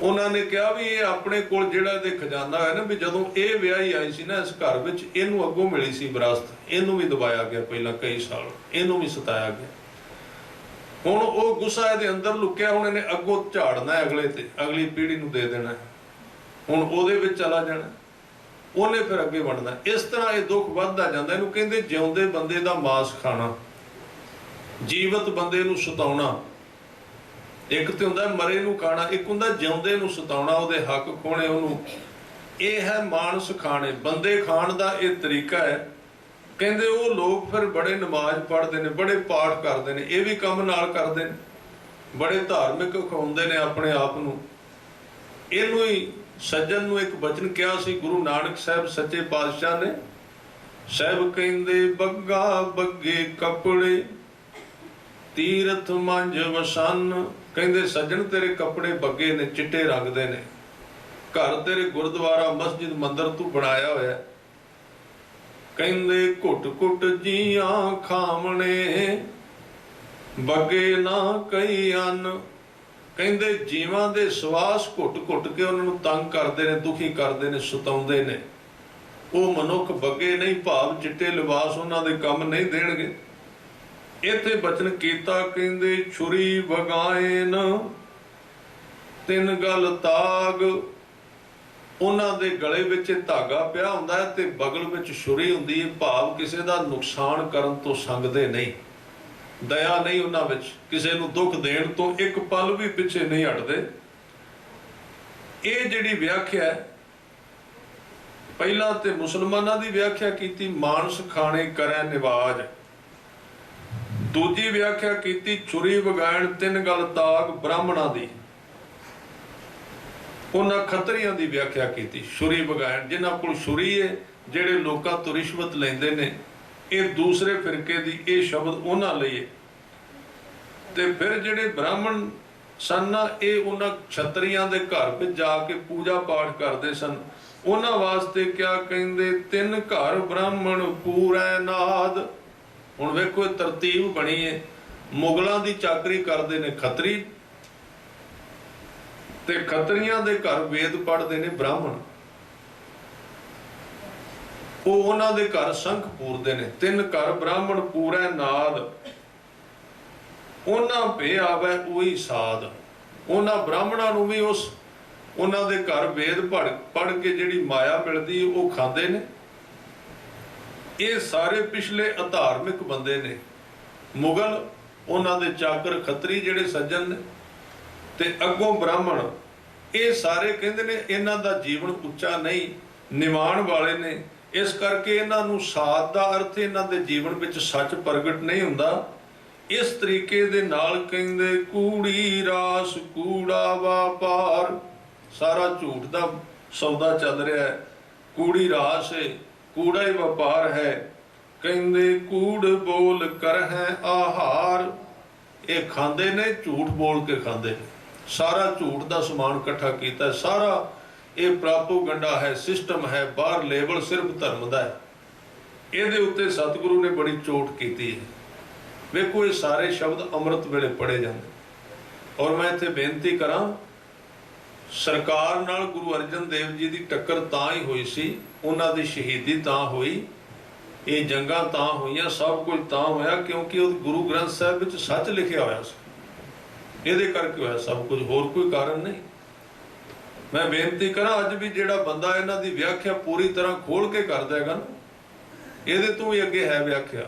ਉਹਨਾਂ ਨੇ ਕਿਹਾ ਵੀ ਇਹ ਆਪਣੇ ਕੋਲ ਜਿਹੜਾ ਇਹਦੇ ਖਜ਼ਾਨਾ ਹੈ ਨਾ, ਵੀ ਜਦੋਂ ਇਹ ਵਿਆਹੀ ਆਈ ਸੀ ਨਾ ਇਸ ਘਰ ਵਿੱਚ, ਇਹਨੂੰ ਅੱਗੋਂ ਮਿਲੀ ਸੀ ਵਿਰਾਸਤ, ਇਹਨੂੰ ਵੀ ਦਬਾਇਆ ਗਿਆ ਪਹਿਲਾਂ ਕਈ ਸਾਲ, ਇਹਨੂੰ ਵੀ ਸਤਾਇਆ ਗਿਆ। ਹੁਣ ਉਹ ਗੁੱਸਾ ਇਹਦੇ ਅੰਦਰ ਲੁਕਿਆ, ਹੁਣ ਇਹਨੇ ਅੱਗੋਂ ਝਾੜਨਾ ਹੈ ਅਗਲੇ ਤੇ, ਅਗਲੀ ਪੀੜ੍ਹੀ ਨੂੰ ਦੇ ਦੇਣਾ, ਹੁਣ ਉਹਦੇ ਵਿੱਚ ਚਲਾ ਜਾਣਾ, ਉਹਨੇ ਫਿਰ ਅੱਗੇ ਵੜਨਾ। ਇਸ ਤਰ੍ਹਾਂ ਇਹ ਦੁੱਖ ਵੱਧਦਾ ਜਾਂਦਾ। ਇਹਨੂੰ ਕਹਿੰਦੇ ਜਿਉਂਦੇ ਬੰਦੇ ਦਾ ਮਾਸ ਖਾਣਾ, ਜੀਵਤ ਬੰਦੇ ਨੂੰ ਸਤਾਉਣਾ। ਇੱਕ ਤੇ ਹੁੰਦਾ ਮਰੇ ਨੂੰ ਖਾਣਾ, ਇੱਕ ਹੁੰਦਾ ਜਿਉਂਦੇ ਨੂੰ ਸਤਾਉਣਾ, ਉਹਦੇ ਹੱਕ ਖੋਣੇ ਉਹਨੂੰ। ਇਹ ਹੈ ਮਾਨਸ ਖਾਣੇ, ਬੰਦੇ ਖਾਣ ਦਾ ਇਹ ਤਰੀਕਾ ਹੈ। ਕਹਿੰਦੇ ਉਹ ਲੋਕ ਫਿਰ ਬੜੇ ਨਮਾਜ਼ ਪੜ੍ਹਦੇ ਨੇ, ਬੜੇ ਪਾਠ ਕਰਦੇ ਨੇ, ਇਹ ਵੀ ਕੰਮ ਨਾਲ ਕਰਦੇ ਨੇ, ਬੜੇ ਧਾਰਮਿਕ ਖਾਉਂਦੇ ਨੇ ਆਪਣੇ ਆਪ ਨੂੰ। ਇਹਨੂੰ ਹੀ ਸੱਜਣ ਨੂੰ ਇੱਕ ਬਚਨ ਕਿਹਾ ਸੀ ਗੁਰੂ ਨਾਨਕ ਸਾਹਿਬ ਸੱਚੇ ਪਾਤਸ਼ਾਹ ਨੇ। ਸਾਹਿਬ ਕਹਿੰਦੇ ਬੱਗਾ ਬੱਗੇ ਕੱਪੜੇ ਤੀਰਥ ਮੰਝ ਵਸਨ। ਕਹਿੰਦੇ ਸੱਜਣ ਤੇਰੇ ਕੱਪੜੇ ਬੱਗੇ ਨੇ, ਚਿੱਟੇ ਰੰਗ ਦੇ ਨੇ, ਘਰ ਤੇਰੇ ਗੁਰਦੁਆਰਾ ਮਸਜਿਦ ਮੰਦਿਰ ਤੂੰ ਬਣਾਇਆ ਹੋਇਆ। ਕਹਿੰਦੇ ਘੁੱਟ ਘੁੱਟ ਜੀਆਂ ਖਾਵਣੇ ਬੱਗੇ ਨਾ ਕਈ ਅੰਨ। ਕਹਿੰਦੇ ਜੀਵਾਂ ਦੇ ਸਵਾਸ ਘੁੱਟ ਘੁੱਟ ਕੇ ਉਹਨਾਂ ਨੂੰ ਤੰਗ ਕਰਦੇ ਨੇ, ਦੁਖੀ ਕਰਦੇ ਨੇ, ਸਤਾਉਂਦੇ ਨੇ। ਉਹ ਮਨੁੱਖ ਬੱਗੇ ਨਹੀਂ, ਭਾਵ ਚਿੱਟੇ ਲਿਬਾਸ ਉਹਨਾਂ ਦੇ ਕੰਮ ਨਹੀਂ ਦੇਣਗੇ। ਇੱਥੇ ਬਚਨ ਕੀਤਾ ਕਹਿੰਦੇ ਛੁਰੀ ਵਗਾਏਨ ਤਿੰਨ ਗਲ ਤਾਗ। ਉਹਨਾਂ ਦੇ ਗਲੇ ਵਿੱਚ ਧਾਗਾ ਪਿਆ ਹੁੰਦਾ ਹੈ ਤੇ ਬਗਲ ਵਿੱਚ ਛੁਰੀ ਹੁੰਦੀ ਹੈ, ਭਾਵ ਕਿਸੇ ਦਾ ਨੁਕਸਾਨ ਕਰਨ ਤੋਂ ਸੰਗਦੇ ਨਹੀਂ, ਦਇਆ ਨਹੀਂ ਉਹਨਾਂ ਵਿੱਚ, ਕਿਸੇ ਨੂੰ ਦੁੱਖ ਦੇਣ ਤੋਂ ਇੱਕ ਪਲ ਵੀ ਪਿੱਛੇ ਨਹੀਂ ਹਟਦੇ। ਇਹ ਜਿਹੜੀ ਵਿਆਖਿਆ ਹੈ, ਪਹਿਲਾਂ ਤੇ ਮੁਸਲਮਾਨਾਂ ਦੀ ਵਿਆਖਿਆ ਕੀਤੀ ਮਾਨਸ ਖਾਣੇ ਕਰੈ ਨਿਵਾਜ, ਦੂਜੀ ਵਿਆਖਿਆ ਕੀਤੀ ਛੁਰੀ ਵਗਾਇਣ ਤਿੰਨ ਗਲ ਤਾਗ ਬ੍ਰਾਹਮਣਾਂ ਦੀ। ਉਹਨਾਂ ਖੱਤਰੀਆਂ ਦੀ ਵਿਆਖਿਆ ਕੀਤੀ ਛੁਰੀ ਵਗਾਇਣ, ਜਿਨ੍ਹਾਂ ਕੋਲ ਛੁਰੀ ਹੈ, ਜਿਹੜੇ ਲੋਕਾਂ ਤੋਂ ਰਿਸ਼ਵਤ ਲੈਂਦੇ ਨੇ। ਇਹ ਦੂਸਰੇ ਫਿਰਕੇ ਦੀ ਇਹ ਸ਼ਬਦ ਉਹਨਾਂ ਲਈ। ਤੇ ਫਿਰ ਜਿਹੜੇ ਬ੍ਰਾਹਮਣ ਸਨ ਨਾ, ਇਹ ਉਹਨਾਂ ਛਤਰੀਆਂ ਦੇ ਘਰ ਵਿੱਚ ਜਾ ਕੇ ਪੂਜਾ ਪਾਠ ਕਰਦੇ ਸਨ। ਉਹਨਾਂ ਵਾਸਤੇ ਕਿਆ ਕਹਿੰਦੇ ਤਿੰਨ ਘਰ ਬ੍ਰਾਹਮਣ ਪੂਰੈ ਨਾਦ। ਹੁਣ ਵੇਖੋ ਇਹ ਤਰਤੀਬ ਬਣੀ ਹੈ। ਮੁਗਲਾਂ ਦੀ ਚਾਕਰੀ ਕਰਦੇ ਨੇ ਖੱਤਰੀ, ਤੇ ਖੱਤਰੀਆਂ ਦੇ ਘਰ ਵੇਦ ਪੜ੍ਹਦੇ ਨੇ ਬ੍ਰਾਹਮਣ। ਉਹ ਉਹਨਾਂ ਦੇ ਘਰ ਸ਼ੰਖ ਪੂਰਦੇ ਨੇ। ਤਿੰਨ ਘਰ ਬ੍ਰਾਹਮਣ ਪੂਰੈ ਨਾਦ, ਉਹਨਾਂ ਭੇ ਆਵੈ ਉਹੀ ਸਾਧ। ਉਹਨਾਂ ਬ੍ਰਾਹਮਣਾਂ ਨੂੰ ਵੀ ਉਸ ਉਹਨਾਂ ਦੇ ਘਰ ਵੇਦ ਪੜ੍ਹ ਕੇ ਜਿਹੜੀ ਮਾਇਆ ਮਿਲਦੀ ਉਹ ਖਾਂਦੇ ਨੇ। ਇਹ ਸਾਰੇ ਪਿਛਲੇ ਅਧਾਰਮਿਕ ਬੰਦੇ ਨੇ, ਮੁਗਲ, ਉਹਨਾਂ ਦੇ ਚਾਕਰ ਖੱਤਰੀ ਜਿਹੜੇ ਸੱਜਣ ਨੇ, ਤੇ ਅੱਗੋਂ ਬ੍ਰਾਹਮਣ। ਇਹ ਸਾਰੇ ਕਹਿੰਦੇ ਨੇ ਇਹਨਾਂ ਦਾ ਜੀਵਨ ਉੱਚਾ ਨਹੀਂ, ਨਿਵਾਣ ਵਾਲੇ ਨੇ। ਇਸ ਕਰਕੇ ਇਹਨਾਂ ਨੂੰ ਸਾਧ ਦਾ ਅਰਥ ਇਹਨਾਂ ਦੇ ਜੀਵਨ ਵਿੱਚ ਸੱਚ ਪ੍ਰਗਟ ਨਹੀਂ ਹੁੰਦਾ। ਇਸ ਤਰੀਕੇ ਦੇ ਨਾਲ ਕਹਿੰਦੇ ਕੂੜੀ ਰਾਸ ਕੂੜਾ ਵਪਾਰ, ਸਾਰਾ ਝੂਠ ਦਾ ਸੌਦਾ ਚੱਲ ਰਿਹਾ ਹੈ। ਕੂੜੀ ਰਾਸ ਹੈ, ਕੂੜਾ ਹੀ ਵਪਾਰ ਹੈ। ਕਹਿੰਦੇ ਕੂੜ ਬੋਲ ਕਰ ਹੈ ਆਹਾਰ। ਇਹ ਖਾਂਦੇ ਨੇ, ਝੂਠ ਬੋਲ ਕੇ ਖਾਂਦੇ ਨੇ, ਸਾਰਾ ਝੂਠ ਦਾ ਸਮਾਨ ਇਕੱਠਾ ਕੀਤਾ। ਸਾਰਾ ਇਹ ਪ੍ਰਾਪੋਗੰਡਾ ਹੈ, ਸਿਸਟਮ ਹੈ, ਬਾਹਰ ਲੇਬਲ ਸਿਰਫ ਧਰਮ ਦਾ ਹੈ। ਇਹਦੇ ਉੱਤੇ ਸਤਿਗੁਰੂ ਨੇ ਬੜੀ ਚੋਟ ਕੀਤੀ ਹੈ। ਵੇਖੋ ਇਹ ਸਾਰੇ ਸ਼ਬਦ ਅੰਮ੍ਰਿਤ ਵੇਲੇ ਪੜ੍ਹੇ ਜਾਂਦੇ। ਔਰ ਮੈਂ ਇੱਥੇ ਬੇਨਤੀ ਕਰਾਂ, ਸਰਕਾਰ ਨਾਲ ਗੁਰੂ ਅਰਜਨ ਦੇਵ ਜੀ ਦੀ ਟੱਕਰ ਤਾਂ ਹੀ ਹੋਈ ਸੀ, ਉਹਨਾਂ ਦੀ ਸ਼ਹੀਦੀ ਤਾਂ ਹੋਈ, ਇਹ ਜੰਗਾਂ ਤਾਂ ਹੋਈਆਂ, ਸਭ ਕੁਝ ਤਾਂ ਹੋਇਆ ਕਿਉਂਕਿ ਉਹ ਗੁਰੂ ਗ੍ਰੰਥ ਸਾਹਿਬ ਵਿੱਚ ਸੱਚ ਲਿਖਿਆ ਹੋਇਆ ਸੀ। ਇਹਦੇ ਕਰਕੇ ਹੋਇਆ ਸਭ ਕੁਝ, ਹੋਰ ਕੋਈ ਕਾਰਨ ਨਹੀਂ। ਮੈਂ ਬੇਨਤੀ ਕਰਾਂ, ਅੱਜ ਵੀ ਜਿਹੜਾ ਬੰਦਾ ਇਹਨਾਂ ਦੀ ਵਿਆਖਿਆ ਪੂਰੀ ਤਰ੍ਹਾਂ ਖੋਲ ਕੇ ਕਰਦਾ ਹੈਗਾ ਨਾ, ਇਹਦੇ ਤੋਂ ਵੀ ਅੱਗੇ ਹੈ ਵਿਆਖਿਆ।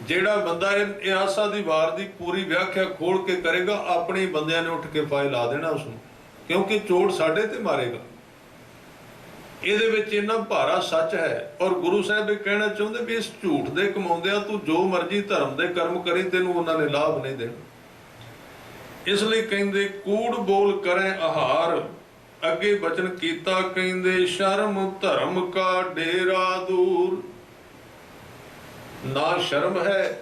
ਜਿਹੜਾ ਬੰਦਾ ਇਹ ਆਸਾ ਦੀ ਵਾਰ ਦੀ ਪੂਰੀ ਵਿਆਖਿਆ ਖੋਲ ਕੇ ਕਰੇਗਾ, ਆਪਣੇ ਬੰਦਿਆਂ ਨੇ ਉੱਠ ਕੇ ਫਾਇਲ ਲਾ ਦੇਣਾ ਉਸਨੂੰ, ਕਿਉਂਕਿ ਚੋਟ ਸਾਡੇ ਤੇ ਮਾਰੇਗਾ। ਇਹਦੇ ਵਿੱਚ ਇੰਨਾ ਭਾਰਾ ਸੱਚ ਹੈ। ਔਰ ਗੁਰੂ ਸਾਹਿਬ ਇਹ ਕਹਿਣਾ ਚਾਹੁੰਦੇ ਵੀ ਇਸ ਝੂਠ ਦੇ ਕਮਾਉਂਦਿਆਂ ਤੂੰ ਜੋ ਮਰਜ਼ੀ ਧਰਮ ਦੇ ਕਰਮ ਕਰੀ, ਤੈਨੂੰ ਉਹਨਾਂ ਨੇ ਲਾਭ ਨਹੀਂ ਦੇਣਾ। ਇਸ ਲਈ ਕਹਿੰਦੇ ਕੂੜ ਬੋਲ ਕਰੇ ਆਹਾਰ। ਅੱਗੇ ਬਚਨ ਕੀਤਾ ਕਹਿੰਦੇ ਸ਼ਰਮ ਧਰਮ ਕਾ ਡੇਰਾ ਦੂਰ। ਨਾ ਸ਼ਰਮ ਹੈ,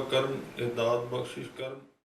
ਕਿਰਪਾ ਕਰਨ, ਇਹ ਦਾਤ ਬਖਸ਼ਿਸ਼ ਕਰਨ।